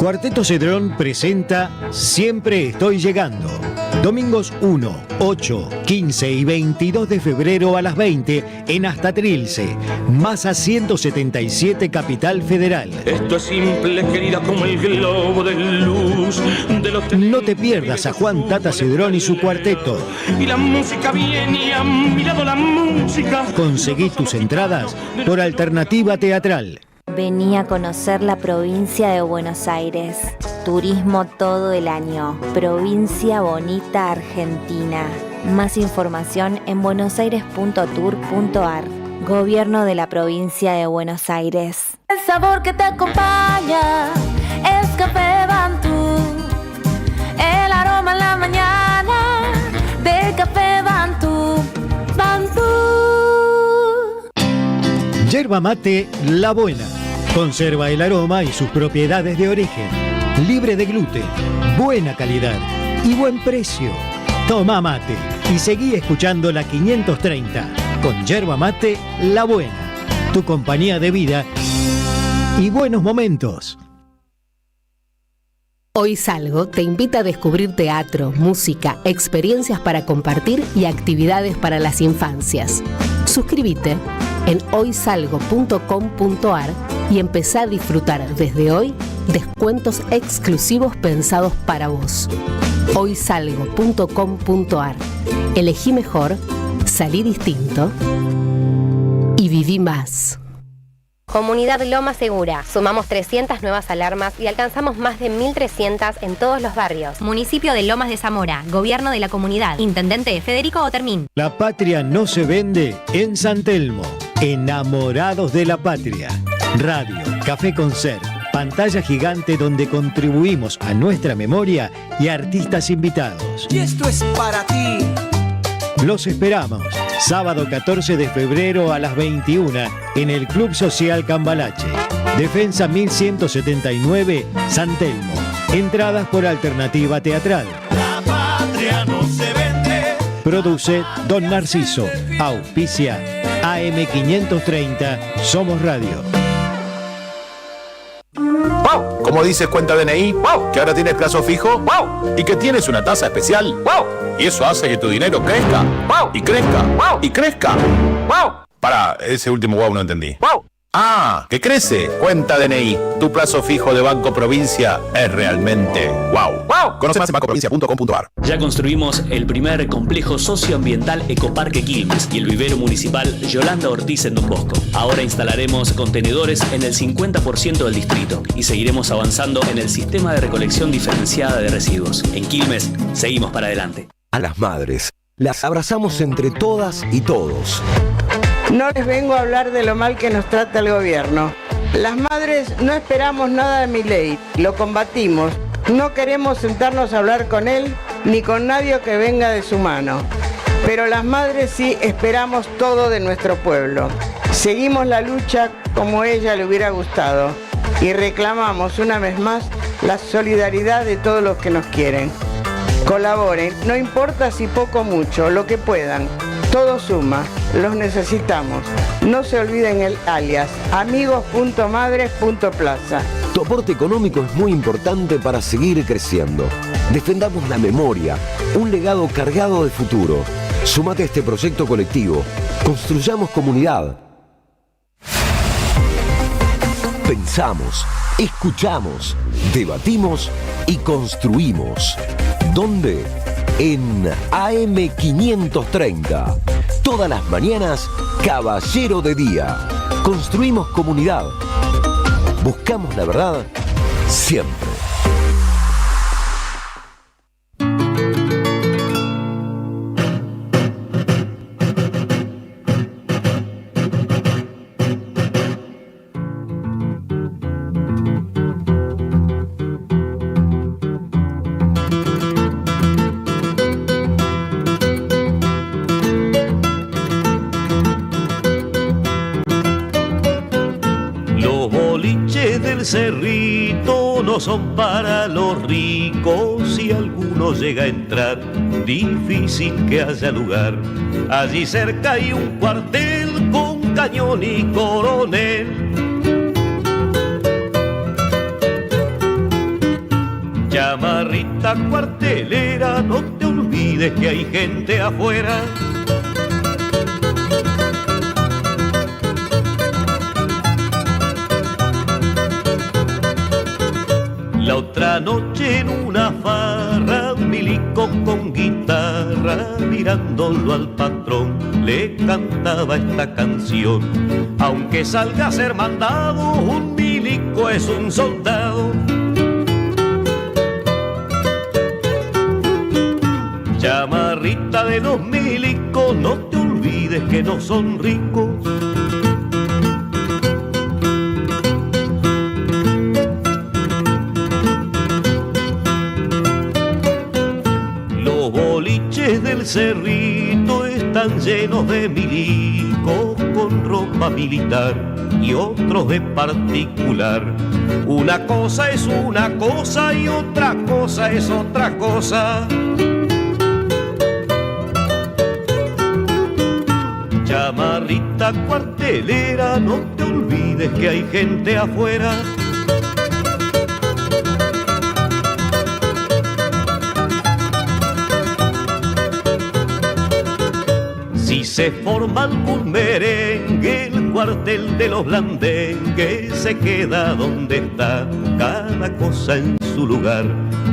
Cuarteto Cedrón presenta Siempre Estoy Llegando. Domingos 1, 8, 15 y 22 de febrero a las 20 en Hasta Trilce, Masa 177, Capital Federal.
Esto es simple, querida, como el globo de luz de los...
No te pierdas a Juan Tata Cedrón y su cuarteto.
Y la música viene y a mi lado la música.
Conseguí tus entradas por Alternativa Teatral.
Vení a conocer la provincia de Buenos Aires. Turismo todo el año. Provincia Bonita, Argentina. Más información en buenosaires.tour.ar. Gobierno de la provincia de Buenos Aires.
El sabor que te acompaña es Café Bantú. El aroma en la mañana de Café Bantú. Bantú.
Yerba mate La Buena. Conserva el aroma y sus propiedades de origen. Libre de gluten, buena calidad y buen precio. Toma mate y seguí escuchando la 530 con Yerba Mate La Buena. Tu compañía de vida y buenos momentos.
Hoy Salgo te invita a descubrir teatro, música, experiencias para compartir y actividades para las infancias. Suscríbete en hoysalgo.com.ar y empezá a disfrutar desde hoy descuentos exclusivos pensados para vos. Hoysalgo.com.ar. Elegí mejor, salí distinto y viví más.
Comunidad Loma Segura. Sumamos 300 nuevas alarmas y alcanzamos más de 1.300 en todos los barrios. Municipio de Lomas de Zamora. Gobierno de la comunidad. Intendente Federico Otermín.
La patria no se vende en San Telmo. Enamorados de la patria. Radio, café concert, pantalla gigante donde contribuimos a nuestra memoria y artistas invitados.
Y esto es para ti.
Los esperamos. Sábado 14 de febrero a las 21 en el Club Social Cambalache. Defensa 1179, San Telmo. Entradas por Alternativa Teatral.
La patria no se vende.
Produce Don Narciso. Auspicia AM530 Somos Radio.
¡Wow! ¿Cómo dices cuenta DNI? ¡Wow! ¿Que ahora tienes plazo fijo? ¡Wow! ¿Y que tienes una tasa especial? ¡Wow! Y eso hace que tu dinero crezca. ¡Wow! Y crezca. ¡Wow! Y crezca. ¡Wow! Pará, ese último wow no entendí. ¡Wow! ¡Ah! ¡Que crece! Cuenta DNI. Tu plazo fijo de Banco Provincia es realmente wow. ¡Wow! Conoce más en bancoprovincia.com.ar.
Ya construimos el primer complejo socioambiental Ecoparque Quilmes y el vivero municipal Yolanda Ortiz en Don Bosco. Ahora instalaremos contenedores en el 50% del distrito y seguiremos avanzando en el sistema de recolección diferenciada de residuos. En Quilmes, seguimos para adelante.
A las madres, las abrazamos entre todas y todos.
No les vengo a hablar de lo mal que nos trata el gobierno. Las madres no esperamos nada de Milei, lo combatimos. No queremos sentarnos a hablar con él ni con nadie que venga de su mano. Pero las madres sí esperamos todo de nuestro pueblo. Seguimos la lucha como ella le hubiera gustado y reclamamos una vez más la solidaridad de todos los que nos quieren. Colaboren, no importa si poco o mucho, lo que puedan. Todo suma, los necesitamos. No se olviden el alias, amigos.madres.plaza.
Tu aporte económico es muy importante para seguir creciendo. Defendamos la memoria, un legado cargado de futuro. Súmate a este proyecto colectivo. Construyamos comunidad. Pensamos, escuchamos, debatimos y construimos. ¿Dónde? En AM530. Todas las mañanas, Caballero de Día. Construimos comunidad. Buscamos la verdad siempre.
Cerrito no son para los ricos, si alguno llega a entrar, difícil que haya lugar. Allí cerca hay un cuartel con cañón y coronel. Chamarrita cuartelera, no te olvides que hay gente afuera. La otra noche en una farra, milico con guitarra, mirándolo al patrón, le cantaba esta canción. Aunque salga a ser mandado, un milico es un soldado. Chamarrita de los milicos, no te olvides que no son ricos. Los boliches del Cerrito están llenos de milicos con ropa militar y otros de particular. Una cosa es una cosa y otra cosa es otra cosa. Chamarrita cuartelera, no te olvides que hay gente afuera. Si se forma algún merengue, el cuartel de los blandengues se queda donde está, cada cosa en su lugar.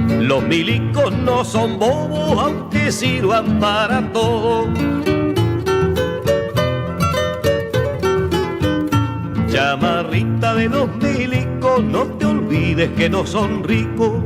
Los milicos no son bobos, aunque sirvan para todo. Chamarrita de los milicos, no te olvides que no son ricos.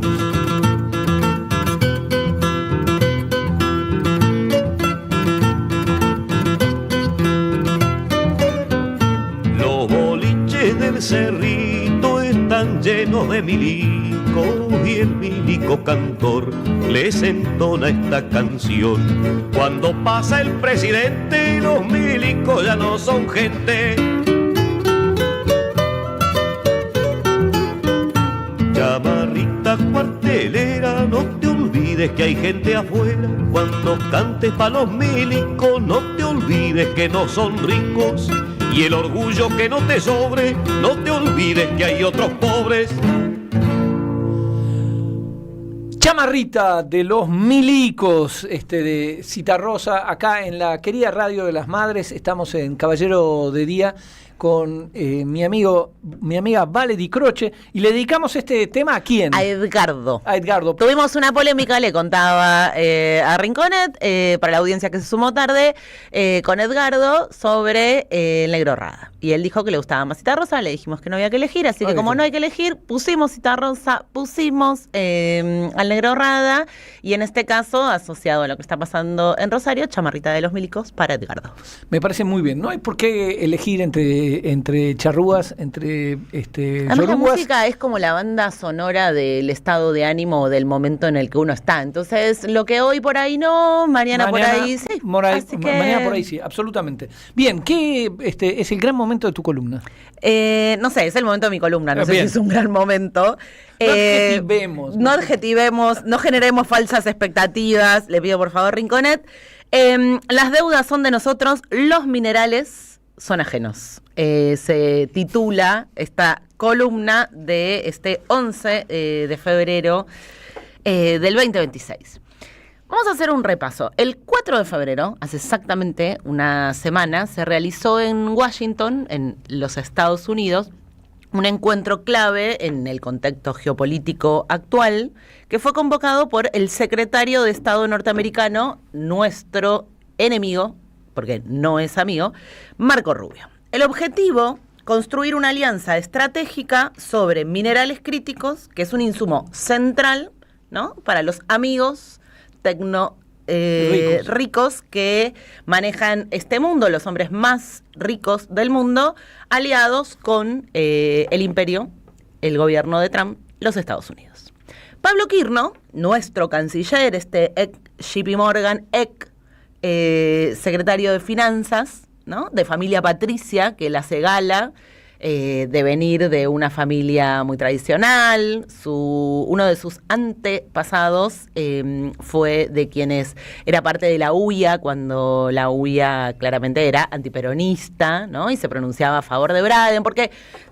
Los boliches del Cerrito están llenos de milicos y el milico cantor les entona esta canción. Cuando pasa el presidente, los milicos ya no son gente. Chamarrita cuartelera, no te olvides que hay gente afuera. Cuando cantes pa' los milicos, no te olvides que no son ricos. Y el orgullo que no te sobre, no te olvides que hay otros pobres.
Chamarrita de los milicos, de Citarrosa, acá en la querida Radio de las Madres. Estamos en Caballero de Día con mi amiga Vale Di Croce, y le dedicamos este tema ¿a quién?
A Edgardo.
A Edgardo.
Tuvimos una polémica, le contaba a Rinconet, para la audiencia que se sumó tarde, con Edgardo sobre el Negro Rada. Y él dijo que le gustaba más Citarrosa, le dijimos que no había que elegir, así que como no hay que elegir, pusimos Citarrosa, pusimos al Negro Rada, y en este caso, asociado a lo que está pasando en Rosario, Chamarrita de los Milicos para Edgardo.
Me parece muy bien, no hay por qué elegir entre charrúas, entre
además la música es como la banda sonora del estado de ánimo o del momento en el que uno está. Entonces, lo que hoy por ahí no, mañana por ahí sí.
Mañana por ahí sí, absolutamente. Bien, ¿qué es el gran momento de tu columna?
No sé, es el momento de mi columna, no sé si es un gran momento.
No
adjetivemos, no generemos falsas expectativas, le pido por favor, Rinconet. Las deudas son de nosotros, los minerales son ajenos. Se titula esta columna de este 11 de febrero del 2026. Vamos a hacer un repaso. El 4 de febrero, hace exactamente una semana, se realizó en Washington, en los Estados Unidos, un encuentro clave en el contexto geopolítico actual, que fue convocado por el secretario de Estado norteamericano, nuestro enemigo, porque no es amigo, Marco Rubio. El objetivo, construir una alianza estratégica sobre minerales críticos, que es un insumo central, ¿no?, para los amigos ricos que manejan este mundo, los hombres más ricos del mundo, aliados con el imperio, el gobierno de Trump, los Estados Unidos. Pablo Quirno, nuestro canciller, JP Morgan, secretario de Finanzas, ¿no?, de familia patricia, que la hace gala de venir de una familia muy tradicional. Uno de sus antepasados fue de quienes era parte de la UIA, cuando la UIA claramente era antiperonista, ¿no? Y se pronunciaba a favor de Braden, porque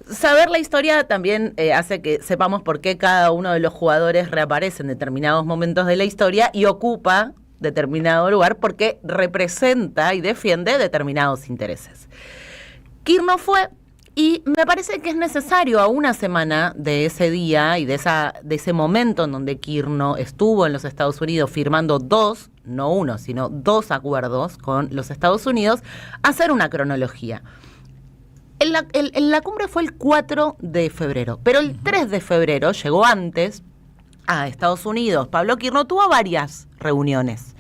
saber la historia también hace que sepamos por qué cada uno de los jugadores reaparece en determinados momentos de la historia y ocupa determinado lugar porque representa y defiende determinados intereses. Kirchner fue. Y me parece que es necesario a una semana de ese día y de ese momento en donde Kirchner estuvo en los Estados Unidos firmando no uno, sino 2 acuerdos con los Estados Unidos, hacer una cronología. La cumbre fue el 4 de febrero, pero el 3 de febrero llegó antes a Estados Unidos. Pablo Kirchner tuvo varias reuniones.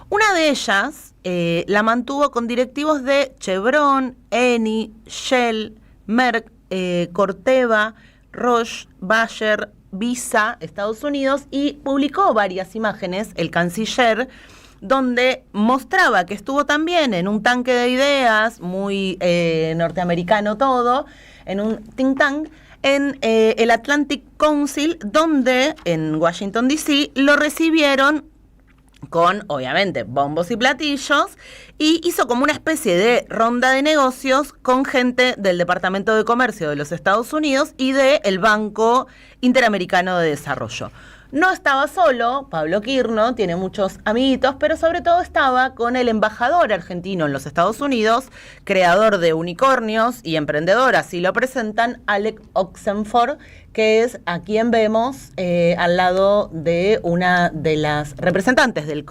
Una de ellas la mantuvo con directivos de Chevron, Eni, Shell, Merck, Corteva, Roche, Bayer, Visa, Estados Unidos, y publicó varias imágenes, el canciller, donde mostraba que estuvo también en un tanque de ideas, muy norteamericano todo, en un think tank, en el Atlantic Council, donde en Washington, D.C., lo recibieron con, obviamente, bombos y platillos, y hizo como una especie de ronda de negocios con gente del Departamento de Comercio de los Estados Unidos y del Banco Interamericano de Desarrollo. No estaba solo, Pablo Kirchner tiene muchos amiguitos, pero sobre todo estaba con el embajador argentino en los Estados Unidos, creador de unicornios y emprendedor, así lo presentan, Alex Oxenford, que es a quien vemos al lado de una de las representantes del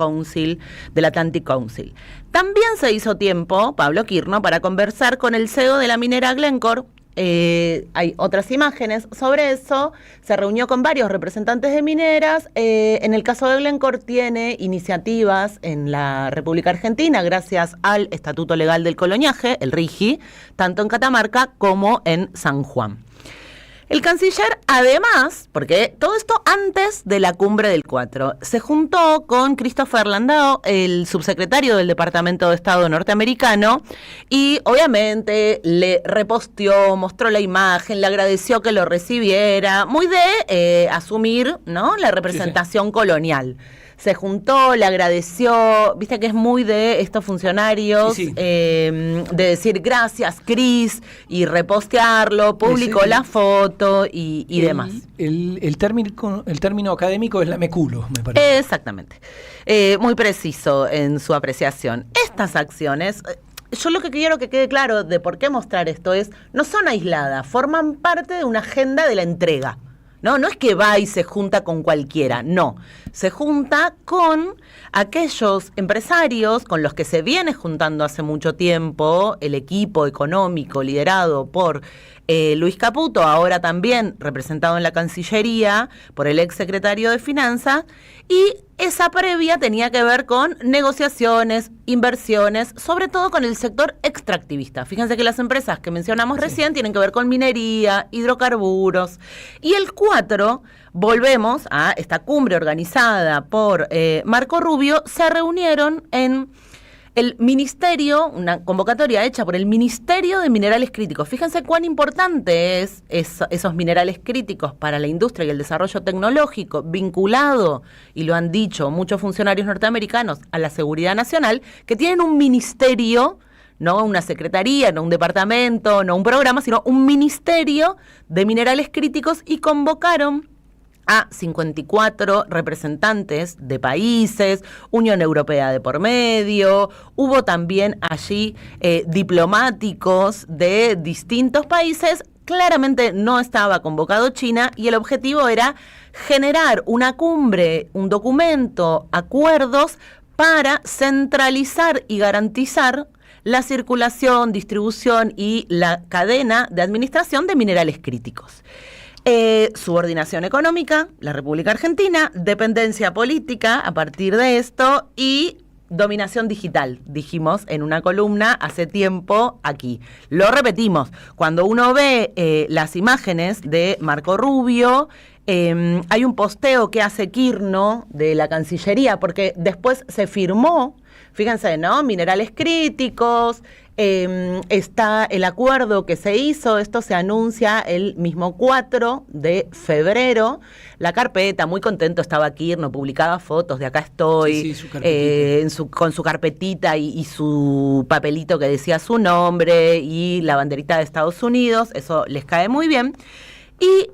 Atlantic Council. También se hizo tiempo, Pablo Kirchner, para conversar con el CEO de la minera Glencore. Hay otras imágenes sobre eso. Se reunió con varios representantes de mineras. En el caso de Glencore tiene iniciativas en la República Argentina gracias al Estatuto Legal del Coloniaje, el RIGI, tanto en Catamarca como en San Juan. El canciller, además, porque todo esto antes de la cumbre del 4, se juntó con Christopher Landau, el subsecretario del Departamento de Estado norteamericano, y obviamente le reposteó, mostró la imagen, le agradeció que lo recibiera, muy de asumir, ¿no?, la representación colonial. Se juntó, le agradeció, viste que es muy de estos funcionarios, de decir gracias, Cris, y repostearlo, publicó la foto y demás.
El término académico es lameculo, me parece.
Exactamente. Muy preciso en su apreciación. Estas acciones, yo lo que quiero que quede claro de por qué mostrar esto es, no son aisladas, forman parte de una agenda de la entrega. No es que va y se junta con cualquiera, no. Se junta con aquellos empresarios con los que se viene juntando hace mucho tiempo el equipo económico liderado por Luis Caputo, ahora también representado en la Cancillería por el ex secretario de Finanzas, y esa previa tenía que ver con negociaciones, inversiones, sobre todo con el sector extractivista. Fíjense que las empresas que mencionamos recién tienen que ver con minería, hidrocarburos. Y el 4, volvemos a esta cumbre organizada por Marco Rubio, se reunieron en el Ministerio, una convocatoria hecha por el Ministerio de Minerales Críticos. Fíjense cuán importante es esos minerales críticos para la industria y el desarrollo tecnológico, vinculado, y lo han dicho muchos funcionarios norteamericanos, a la seguridad nacional, que tienen un ministerio, no una secretaría, no un departamento, no un programa, sino un ministerio de minerales críticos, y convocaron a 54 representantes de países, Unión Europea de por medio, hubo también allí diplomáticos de distintos países. Claramente no estaba convocado China, y el objetivo era generar una cumbre, un documento, acuerdos para centralizar y garantizar la circulación, distribución y la cadena de administración de minerales críticos. Subordinación económica, la República Argentina, dependencia política a partir de esto, y dominación digital, dijimos en una columna hace tiempo aquí. Lo repetimos, cuando uno ve las imágenes de Marco Rubio, hay un posteo que hace Kirchner de la Cancillería, porque después se firmó, fíjense, ¿no?, minerales críticos, está el acuerdo que se hizo, esto se anuncia el mismo 4 de febrero. La carpeta, muy contento estaba Kirchner, publicaba fotos de acá estoy, con su carpetita y su papelito que decía su nombre y la banderita de Estados Unidos, eso les cae muy bien. Y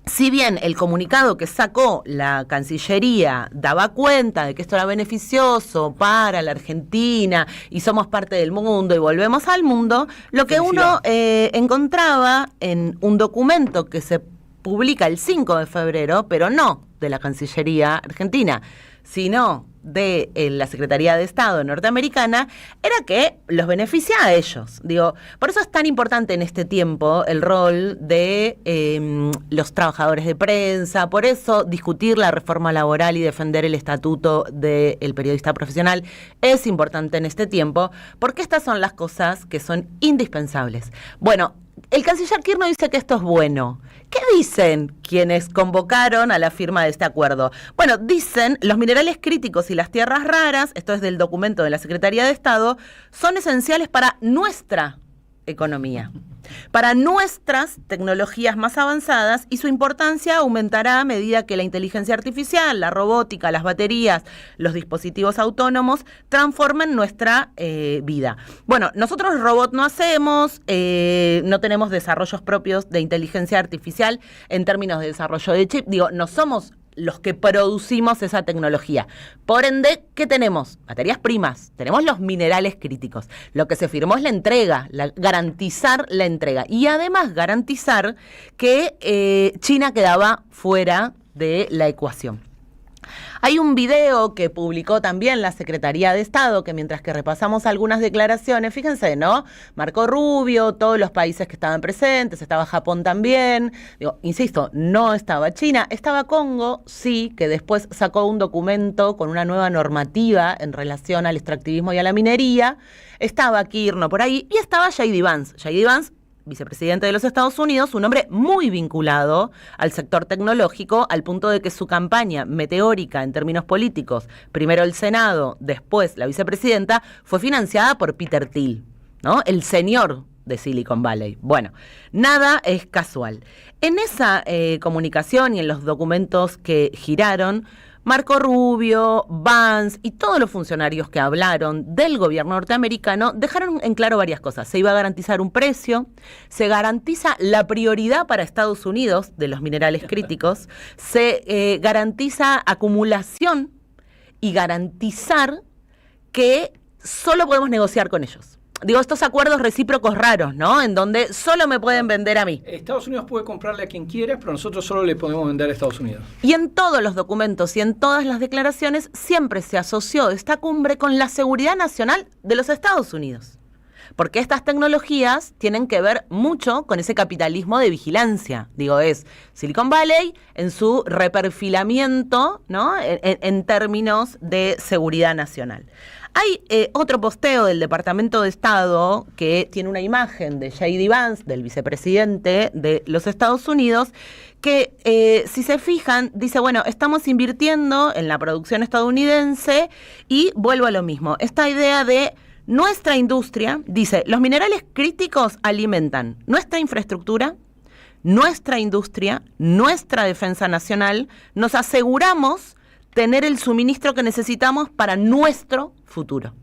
si bien el comunicado que sacó la Cancillería daba cuenta de que esto era beneficioso para la Argentina y somos parte del mundo y volvemos al mundo, lo que uno encontraba en un documento que se publica el 5 de febrero, pero no de la Cancillería argentina, sino de la Secretaría de Estado norteamericana, era que los beneficia a ellos. Digo, por eso es tan importante en este tiempo el rol de los trabajadores de prensa, por eso discutir la reforma laboral y defender el estatuto del periodista profesional es importante en este tiempo, porque estas son las cosas que son indispensables. Bueno, el canciller Kirchner dice que esto es bueno. ¿Qué dicen quienes convocaron a la firma de este acuerdo? Bueno, dicen, los minerales críticos y las tierras raras, esto es del documento de la Secretaría de Estado, son esenciales para nuestra economía, para nuestras tecnologías más avanzadas, y su importancia aumentará a medida que la inteligencia artificial, la robótica, las baterías, los dispositivos autónomos transformen nuestra vida. Bueno, nosotros robot no hacemos, no tenemos desarrollos propios de inteligencia artificial en términos de desarrollo de chip, digo, no somos los que producimos esa tecnología. Por ende, ¿qué tenemos? Materias primas, tenemos los minerales críticos. Lo que se firmó es la entrega, garantizar la entrega. Y además garantizar que China quedaba fuera de la ecuación. Hay un video que publicó también la Secretaría de Estado, que mientras que repasamos algunas declaraciones, fíjense, ¿no? Marco Rubio, todos los países que estaban presentes, estaba Japón también, digo, insisto, no estaba China, estaba Congo, sí, que después sacó un documento con una nueva normativa en relación al extractivismo y a la minería, estaba Kirchner por ahí, y estaba J.D. Vance. J.D. Vance, vicepresidente de los Estados Unidos, un hombre muy vinculado al sector tecnológico, al punto de que su campaña meteórica en términos políticos, primero el Senado, después la vicepresidenta, fue financiada por Peter Thiel, ¿no? El señor de Silicon Valley. Bueno, nada es casual. En esa comunicación y en los documentos que giraron, Marco Rubio, Vance y todos los funcionarios que hablaron del gobierno norteamericano dejaron en claro varias cosas. Se iba a garantizar un precio, se garantiza la prioridad para Estados Unidos de los minerales críticos, se garantiza acumulación y garantizar que solo podemos negociar con ellos. Digo, estos acuerdos recíprocos raros, ¿no? En donde solo me pueden vender a mí.
Estados Unidos puede comprarle a quien quiera, pero nosotros solo le podemos vender a Estados Unidos.
Y en todos los documentos y en todas las declaraciones siempre se asoció esta cumbre con la seguridad nacional de los Estados Unidos. Porque estas tecnologías tienen que ver mucho con ese capitalismo de vigilancia. Digo, es Silicon Valley en su reperfilamiento, ¿no? En términos de seguridad nacional. Hay otro posteo del Departamento de Estado que tiene una imagen de J.D. Vance, del vicepresidente de los Estados Unidos, que si se fijan, dice, bueno, estamos invirtiendo en la producción estadounidense y vuelvo a lo mismo. Esta idea de nuestra industria, dice, los minerales críticos alimentan nuestra infraestructura, nuestra industria, nuestra defensa nacional, nos aseguramos tener el suministro que necesitamos para nuestro futuro.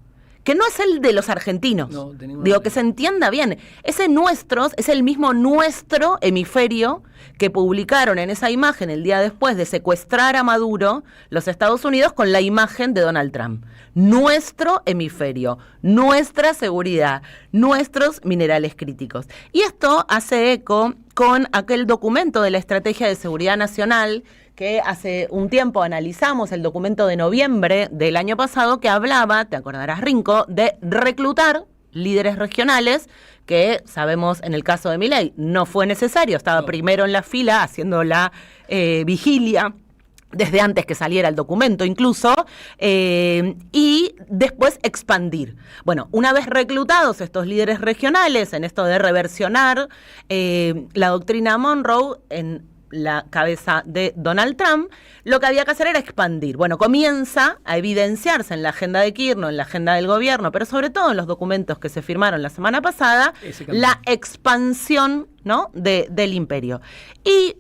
Que no es el de los argentinos. No, digo, que se entienda bien. Ese nuestros es el mismo nuestro hemisferio que publicaron en esa imagen el día después de secuestrar a Maduro los Estados Unidos con la imagen de Donald Trump. Nuestro hemisferio, nuestra seguridad, nuestros minerales críticos. Y esto hace eco con aquel documento de la Estrategia de Seguridad Nacional que hace un tiempo analizamos, el documento de noviembre del año pasado, que hablaba, te acordarás, Rinco, de reclutar líderes regionales, que sabemos en el caso de Milei no fue necesario, estaba primero en la fila haciendo la vigilia, desde antes que saliera el documento incluso, y después expandir. Bueno, una vez reclutados estos líderes regionales en esto de reversionar la doctrina Monroe, en la cabeza de Donald Trump, lo que había que hacer era expandir. Bueno, comienza a evidenciarse en la agenda de Kirchner, en la agenda del gobierno, pero sobre todo en los documentos que se firmaron la semana pasada, la expansión, ¿no?, del imperio. Y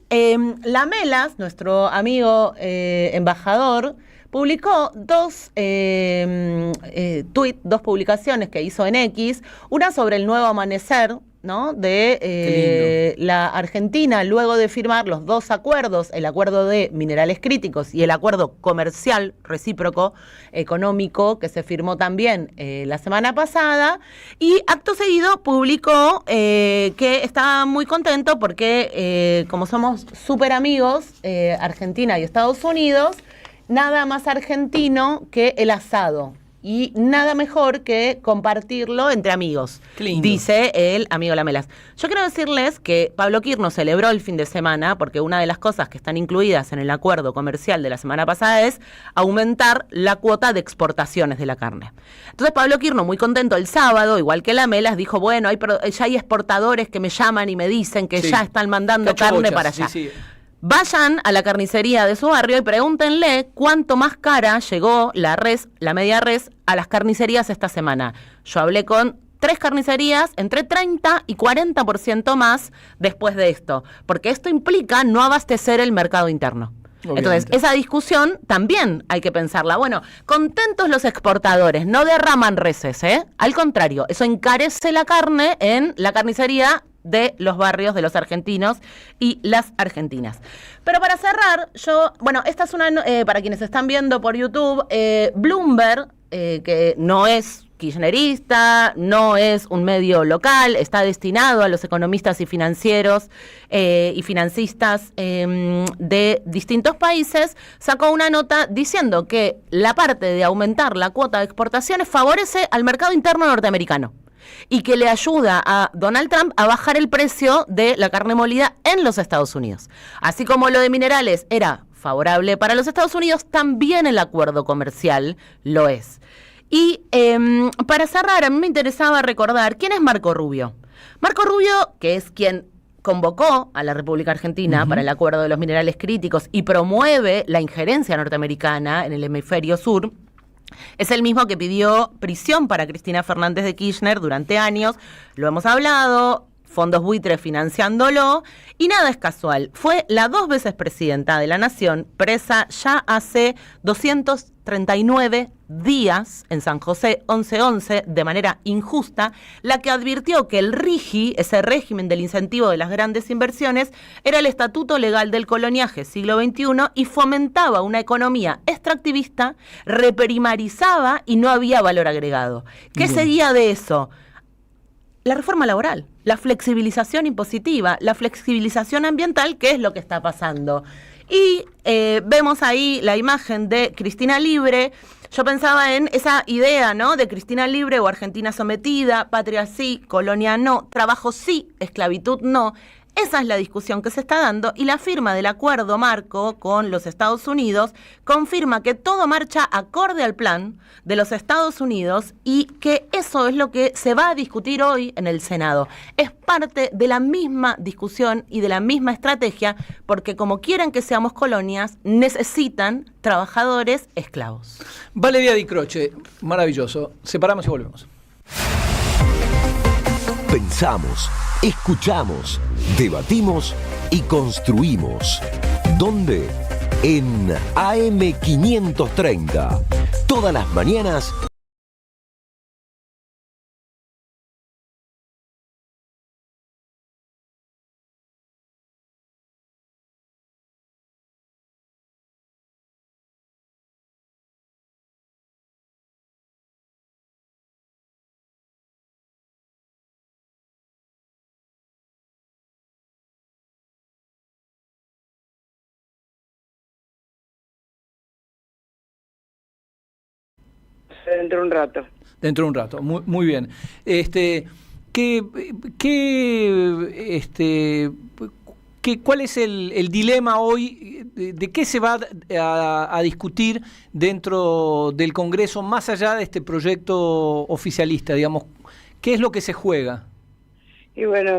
Lamelas, nuestro amigo embajador, publicó dos tweets, dos publicaciones que hizo en X, una sobre el nuevo amanecer, ¿no?, de la Argentina, luego de firmar los dos acuerdos, el acuerdo de minerales críticos y el acuerdo comercial recíproco económico que se firmó también la semana pasada, y acto seguido publicó que estaba muy contento porque como somos súper amigos, Argentina y Estados Unidos, nada más argentino que el asado. Y nada mejor que compartirlo entre amigos, dice el amigo Lamelas. Yo quiero decirles que Pablo Kirchner celebró el fin de semana, porque una de las cosas que están incluidas en el acuerdo comercial de la semana pasada es aumentar la cuota de exportaciones de la carne. Entonces Pablo Kirchner, muy contento el sábado, igual que Lamelas, dijo, bueno, ya hay exportadores que me llaman y me dicen que ya están mandando carne para allá. Vayan a la carnicería de su barrio y pregúntenle cuánto más cara llegó la media res, a las carnicerías esta semana. Yo hablé con 3 carnicerías, entre 30 y 40% más después de esto, porque esto implica no abastecer el mercado interno. Obviamente. Entonces, esa discusión también hay que pensarla. Bueno, contentos los exportadores, no derraman reses, ¿eh? Al contrario, eso encarece la carne en la carnicería de los barrios de los argentinos y las argentinas. Pero para cerrar, esta es una, para quienes están viendo por YouTube, Bloomberg, que no es kirchnerista, no es un medio local, está destinado a los economistas y financieros y financistas de distintos países, sacó una nota diciendo que la parte de aumentar la cuota de exportaciones favorece al mercado interno norteamericano y que le ayuda a Donald Trump a bajar el precio de la carne molida en los Estados Unidos. Así como lo de minerales era favorable para los Estados Unidos, también el acuerdo comercial lo es. Y para cerrar, a mí me interesaba recordar quién es Marco Rubio. Marco Rubio, que es quien convocó a la República Argentina para el acuerdo de los minerales críticos y promueve la injerencia norteamericana en el hemisferio sur, es el mismo que pidió prisión para Cristina Fernández de Kirchner durante años, lo hemos hablado, fondos buitres financiándolo, y nada es casual, fue la 2 veces presidenta de la Nación, presa ya hace 239 días en San José 1111 de manera injusta, la que advirtió que el RIGI, ese régimen del incentivo de las grandes inversiones, era el estatuto legal del coloniaje siglo XXI y fomentaba una economía extractivista, reprimarizaba y no había valor agregado. ¿Qué seguía de eso? La reforma laboral, la flexibilización impositiva, la flexibilización ambiental, que es lo que está pasando. Y vemos ahí la imagen de Cristina Libre. Yo pensaba en esa idea, ¿no?, de Cristina Libre o Argentina sometida, patria sí, colonia no, trabajo sí, esclavitud no. Esa es la discusión que se está dando y la firma del acuerdo marco con los Estados Unidos confirma que todo marcha acorde al plan de los Estados Unidos y que eso es lo que se va a discutir hoy en el Senado. Es parte de la misma discusión y de la misma estrategia porque como quieren que seamos colonias, necesitan trabajadores esclavos.
Valeria Di Croce, maravilloso. Separamos y volvemos.
Pensamos, escuchamos, debatimos y construimos. ¿Dónde? En AM530. Todas las mañanas.
Dentro de un rato.
Dentro de un rato, muy bien. ¿Cuál es el dilema hoy? ¿De qué se va a discutir dentro del Congreso, más allá de este proyecto oficialista? Digamos, ¿qué es lo que se juega?
Y bueno,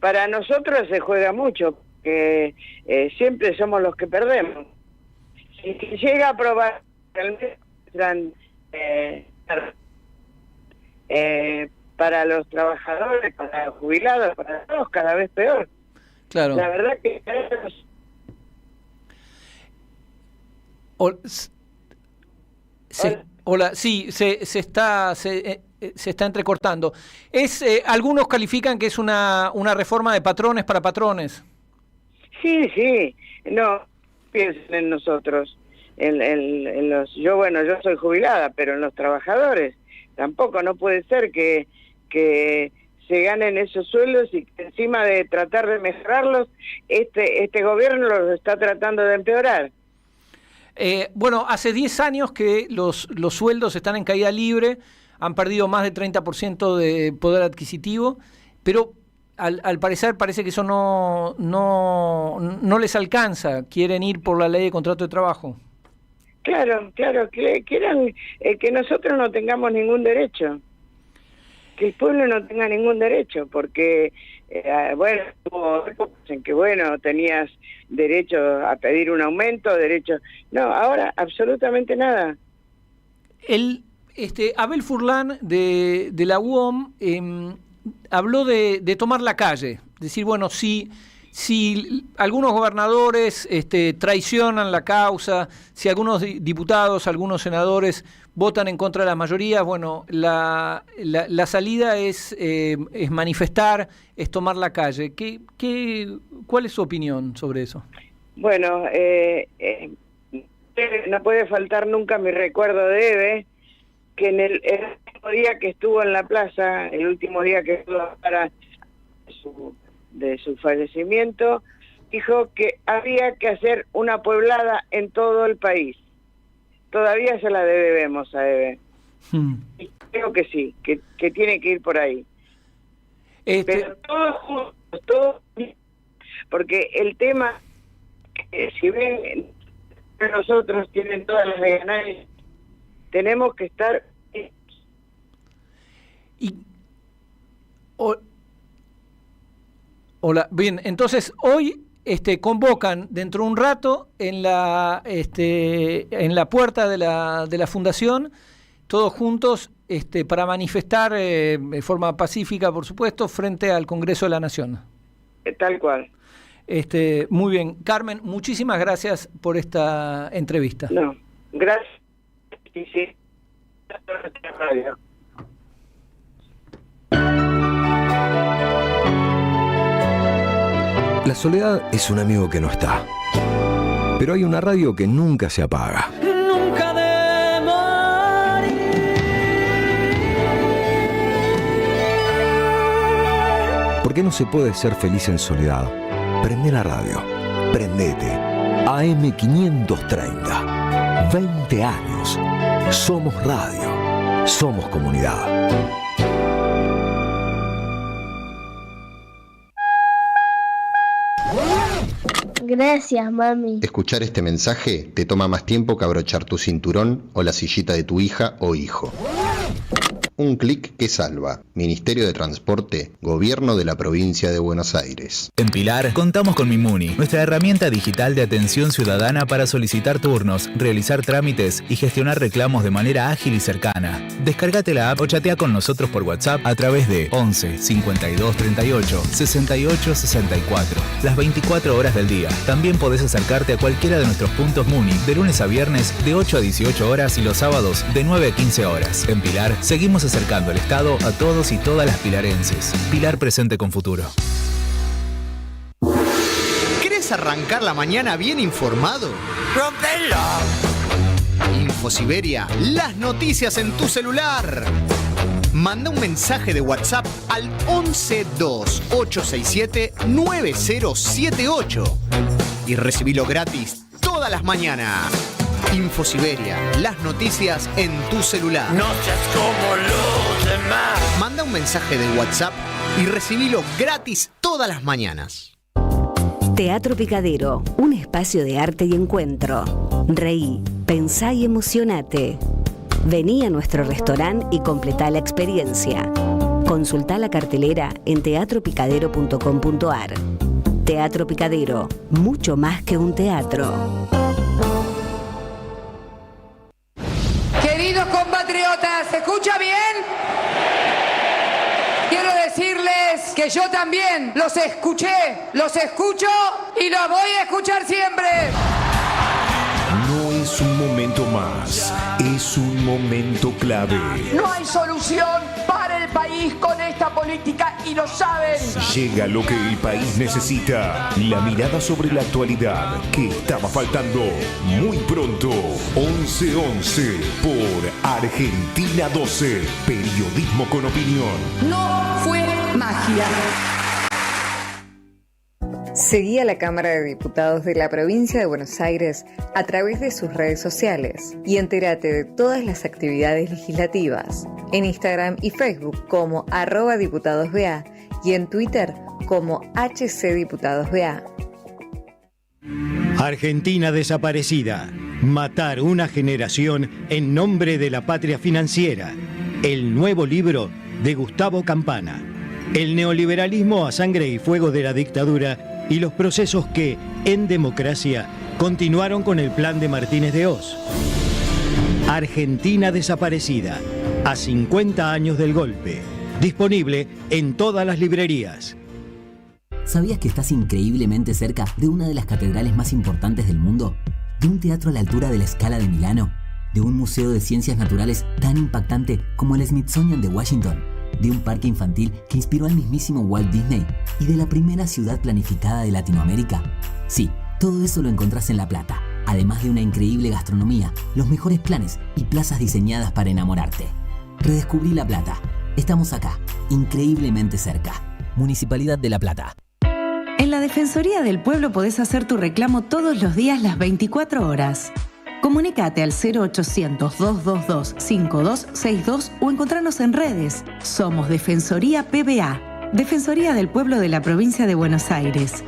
para nosotros se juega mucho. porque siempre somos los que perdemos. Si llega a aprobar para los trabajadores, para los jubilados, para todos, cada vez peor.
Claro.
La verdad que...
Hola, sí, se está entrecortando. Algunos califican que es una reforma de patrones para patrones.
Sí, no piensen en nosotros, en los, yo soy jubilada, pero en los trabajadores tampoco. No puede ser que se ganen esos sueldos y que encima de tratar de mejorarlos, este gobierno los está tratando de empeorar.
Hace 10 años que los sueldos están en caída libre, han perdido más de 30% de poder adquisitivo, pero al parecer parece que eso no les alcanza. Quieren ir por la ley de contrato de trabajo.
Claro, quieren que nosotros no tengamos ningún derecho, que el pueblo no tenga ningún derecho, porque hubo épocas en que tenías derecho a pedir un aumento, no, ahora absolutamente nada.
Abel Furlan de la UOM habló de tomar la calle, decir, si algunos gobernadores traicionan la causa, si algunos diputados, algunos senadores votan en contra de la mayoría, la salida es manifestar, es tomar la calle. ¿Cuál es su opinión sobre eso?
No puede faltar nunca mi recuerdo de Eve, que el último día que estuvo en la plaza, el último día que estuvo para de su fallecimiento, dijo que había que hacer una pueblada en todo el país. Todavía se la debemos a Eve. Y creo que sí, que tiene que ir por ahí. Pero todos juntos, porque el tema, si ven, nosotros tienen todas las de ganar, tenemos que estar...
Hola, bien, entonces hoy convocan dentro de un rato en la puerta de la fundación, todos juntos, para manifestar de forma pacífica, por supuesto, frente al Congreso de la Nación.
Tal cual.
Muy bien. Carmen, muchísimas gracias por esta entrevista.
No, gracias. Sí.
La soledad es un amigo que no está, pero hay una radio que nunca se apaga.
Nunca de morir.
¿Por qué no se puede ser feliz en soledad? Prende la radio, prendete. AM530, 20 años. Somos radio, somos comunidad.
Gracias, mami.
Escuchar este mensaje te toma más tiempo que abrochar tu cinturón o la sillita de tu hija o hijo. Un clic que salva. Ministerio de Transporte, Gobierno de la Provincia de Buenos Aires.
En Pilar contamos con Mimuni, nuestra herramienta digital de atención ciudadana para solicitar turnos, realizar trámites y gestionar reclamos de manera ágil y cercana. Descárgate la app o chatea con nosotros por WhatsApp a través de 11 52 38 68 64. Las 24 horas del día. También podés acercarte a cualquiera de nuestros puntos Muni de lunes a viernes de 8 a 18 horas y los sábados de 9 a 15 horas. En Pilar seguimos acercando el Estado a todos y todas las pilarenses. Pilar presente con futuro.
¿Querés arrancar la mañana bien informado? ¡Rompelo! InfoSiberia, las noticias en tu celular. Manda un mensaje de WhatsApp al 1128679078 y recibilo gratis todas las mañanas. InfoSiberia, las noticias en tu celular.
No seas como los demás.
Manda un mensaje de WhatsApp y recibilo gratis todas las mañanas.
Teatro Picadero, un espacio de arte y encuentro. Reí, pensá y emocionate. Vení a nuestro restaurante y completá la experiencia. Consultá la cartelera en teatropicadero.com.ar. Teatro Picadero, mucho más que un teatro.
Queridos compatriotas, ¿se escucha bien? Quiero decirles que yo también los escuché, los escucho y los voy a escuchar siempre.
No es un momento más, es un momento clave.
No hay solución para el país con esta política y lo saben.
Llega lo que el país necesita. La mirada sobre la actualidad que estaba faltando. Muy pronto, 11:11 por Argentina 12. Periodismo con opinión.
No fue magia.
Seguí a la Cámara de Diputados de la Provincia de Buenos Aires a través de sus redes sociales y entérate de todas las actividades legislativas en Instagram y Facebook como @diputadosBA y en Twitter como HCDiputadosBA.
Argentina desaparecida. Matar una generación en nombre de la patria financiera. El nuevo libro de Gustavo Campana. El neoliberalismo a sangre y fuego de la dictadura y los procesos que, en democracia, continuaron con el plan de Martínez de Oz. Argentina desaparecida, a 50 años del golpe. Disponible en todas las librerías.
¿Sabías que estás increíblemente cerca de una de las catedrales más importantes del mundo? ¿De un teatro a la altura de la Scala de Milano? ¿De un museo de ciencias naturales tan impactante como el Smithsonian de Washington? ¿De un parque infantil que inspiró al mismísimo Walt Disney? ¿Y de la primera ciudad planificada de Latinoamérica? Sí, todo eso lo encontrás en La Plata, además de una increíble gastronomía, los mejores planes y plazas diseñadas para enamorarte. Redescubrí La Plata. Estamos acá, increíblemente cerca. Municipalidad de La Plata.
En la Defensoría del Pueblo podés hacer tu reclamo todos los días las 24 horas. Comunicate al 0800-222-5262 o encontranos en redes. Somos Defensoría PBA, Defensoría del Pueblo de la Provincia de Buenos Aires.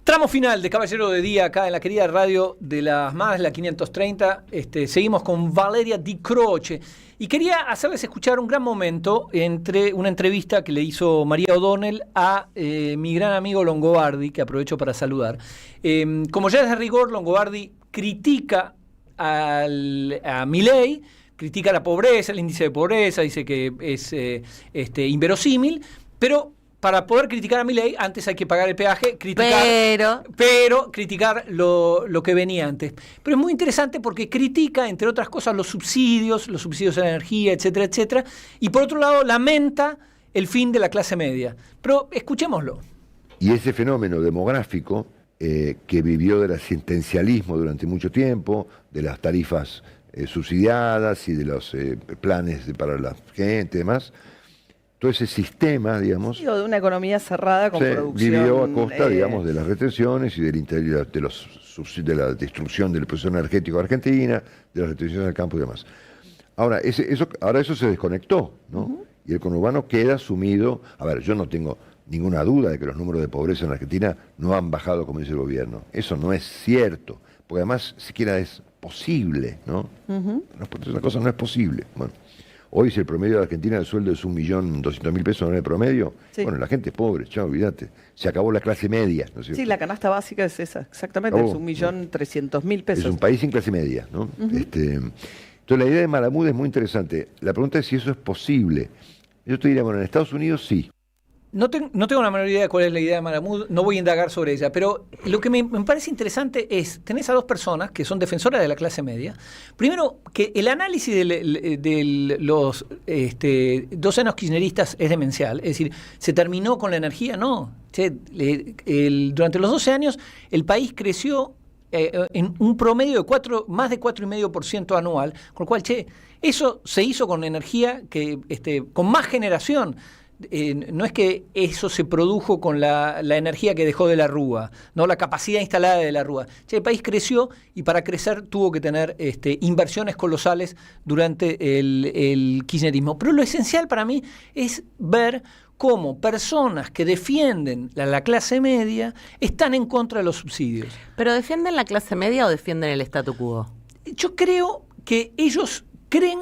Tramo final de Caballero de Día acá en la querida radio de las Madres, la 530. Seguimos con Valeria Di Croce. Y quería hacerles escuchar un gran momento entre una entrevista que le hizo María O'Donnell a mi gran amigo Longobardi, que aprovecho para saludar. Como ya es de rigor, Longobardi critica a Milei, critica la pobreza, el índice de pobreza, dice que es inverosímil, pero para poder criticar a Milei, antes hay que pagar el peaje, pero criticar lo que venía antes. Pero es muy interesante porque critica, entre otras cosas, los subsidios a la energía, etcétera, etcétera, y por otro lado lamenta el fin de la clase media. Pero escuchémoslo.
Y ese fenómeno demográfico que vivió del asistencialismo durante mucho tiempo, de las tarifas subsidiadas y de los planes para la gente y demás, todo ese sistema, digamos,
de una economía cerrada con producción.
Vivió a costa, digamos, de las retenciones y de la destrucción del proceso energético de Argentina, de las restricciones del campo y demás. Ahora eso se desconectó, ¿no? Y el conurbano queda sumido. A ver, yo no tengo ninguna duda de que los números de pobreza en Argentina no han bajado como dice el gobierno. Eso no es cierto, porque además siquiera es posible, ¿no? Una cosa no es posible. Bueno. Hoy, si el promedio de Argentina del sueldo es 1.200.000 pesos en el promedio, sí. Bueno, la gente es pobre, chao, olvídate. Se acabó la clase media, ¿no es cierto?
Sí, la canasta básica es esa, exactamente, es 1.300.000 pesos.
Es un país sin clase media, ¿no? Entonces, la idea de Malamud es muy interesante. La pregunta es si eso es posible. Yo te diría, bueno, en Estados Unidos sí.
No tengo la menor idea de cuál es la idea de Malamud, no voy a indagar sobre ella, pero lo que me parece interesante es, tenés a dos personas que son defensoras de la clase media. Primero, que el análisis de los 2 años kirchneristas es demencial, es decir, ¿se terminó con la energía? No. Durante los 12 años el país creció en un promedio de más de 4,5% anual, con lo cual, eso se hizo con energía con más generación. No es que eso se produjo con la energía que dejó de la Rúa, no la capacidad instalada de la Rúa. El país creció y para crecer tuvo que tener inversiones colosales durante el kirchnerismo. Pero lo esencial para mí es ver cómo personas que defienden la clase media están en contra de los subsidios.
¿Pero defienden la clase media o defienden el statu quo?
Yo creo que ellos creen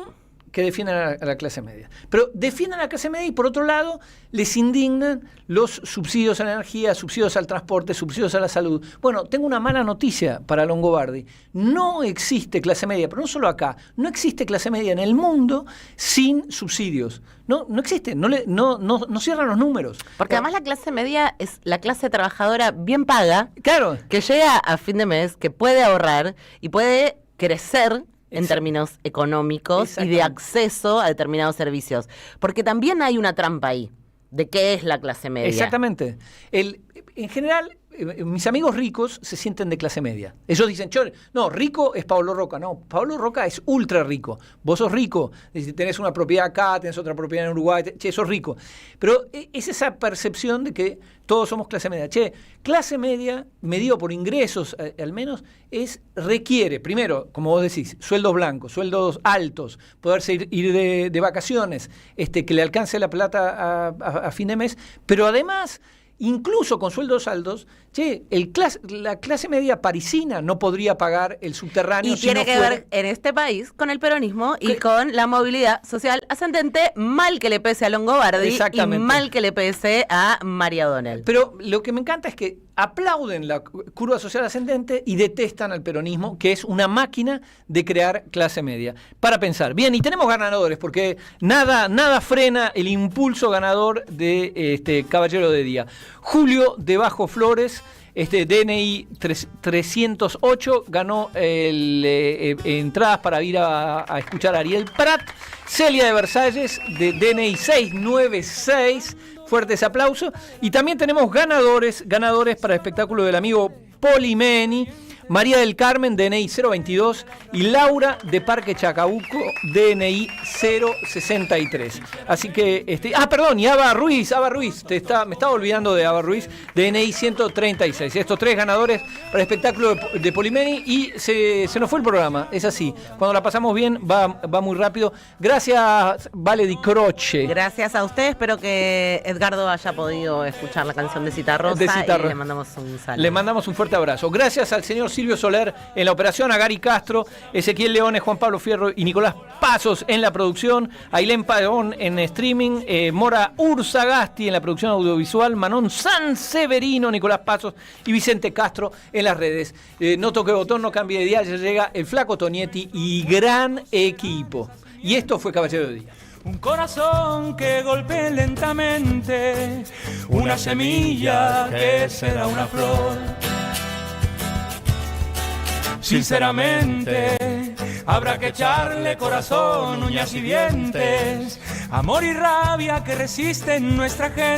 que defiendan a la clase media. Pero defiendan a la clase media y por otro lado les indignan los subsidios a la energía, subsidios al transporte, subsidios a la salud. Bueno, tengo una mala noticia para Longobardi. No existe clase media, pero no solo acá, no existe clase media en el mundo sin subsidios. No existe, no cierran los números.
Porque además la clase media es la clase trabajadora bien paga,
claro,
que llega a fin de mes, que puede ahorrar y puede crecer en términos económicos y de acceso a determinados servicios. Porque también hay una trampa ahí de qué es la clase media.
Exactamente. En general, mis amigos ricos se sienten de clase media. Ellos dicen, no, rico es Pablo Roca. No, Pablo Roca es ultra rico. Vos sos rico, tenés una propiedad acá, tenés otra propiedad en Uruguay, sos rico. Pero es esa percepción de que todos somos clase media. Clase media, medido por ingresos al menos, requiere, primero, como vos decís, sueldos blancos, sueldos altos, poderse ir de vacaciones, que le alcance la plata a fin de mes, pero además, incluso con sueldos altos, la clase media parisina no podría pagar el subterráneo.
Y tiene que ver en este país con el peronismo y con la movilidad social ascendente, mal que le pese a Longobardi y mal que le pese a María O'Donnell.
Pero lo que me encanta es que aplauden la curva social ascendente y detestan al peronismo, que es una máquina de crear clase media. Para pensar. Bien, y tenemos ganadores, porque nada frena el impulso ganador de Caballero de Día. Julio de Bajo Flores, DNI 308, ganó entradas para ir a escuchar a Ariel Prat. Celia de Versalles, de DNI 696, fuertes aplausos. Y también tenemos ganadores para el espectáculo del amigo Polimeni, María del Carmen, DNI 022, y Laura de Parque Chacabuco, DNI 063. Así que, y Ava Ruiz, me estaba olvidando de Ava Ruiz, DNI 136. Estos 3 ganadores para el espectáculo de Polimeni, y se nos fue el programa, es así. Cuando la pasamos bien, va muy rápido. Gracias, Vale Di Croce.
Gracias a ustedes, espero que Edgardo haya podido escuchar la canción de Citarrosa. Y le mandamos un saludo.
Le mandamos un fuerte abrazo. Gracias al señor Silvio Soler en la operación, a Gary Castro, Ezequiel Leones, Juan Pablo Fierro y Nicolás Pasos en la producción, Ailén Padrón en streaming, Mora Urzagasti en la producción audiovisual, Manon Sanseverino, Nicolás Pasos y Vicente Castro en las redes. No toque botón, no cambie de día, ya llega el Flaco Tonietti y gran equipo. Y esto fue Caballero de Día.
Un corazón que golpee lentamente, una semilla que será una flor. Sinceramente, habrá que echarle corazón, uñas y dientes, amor y rabia que resisten nuestra gente.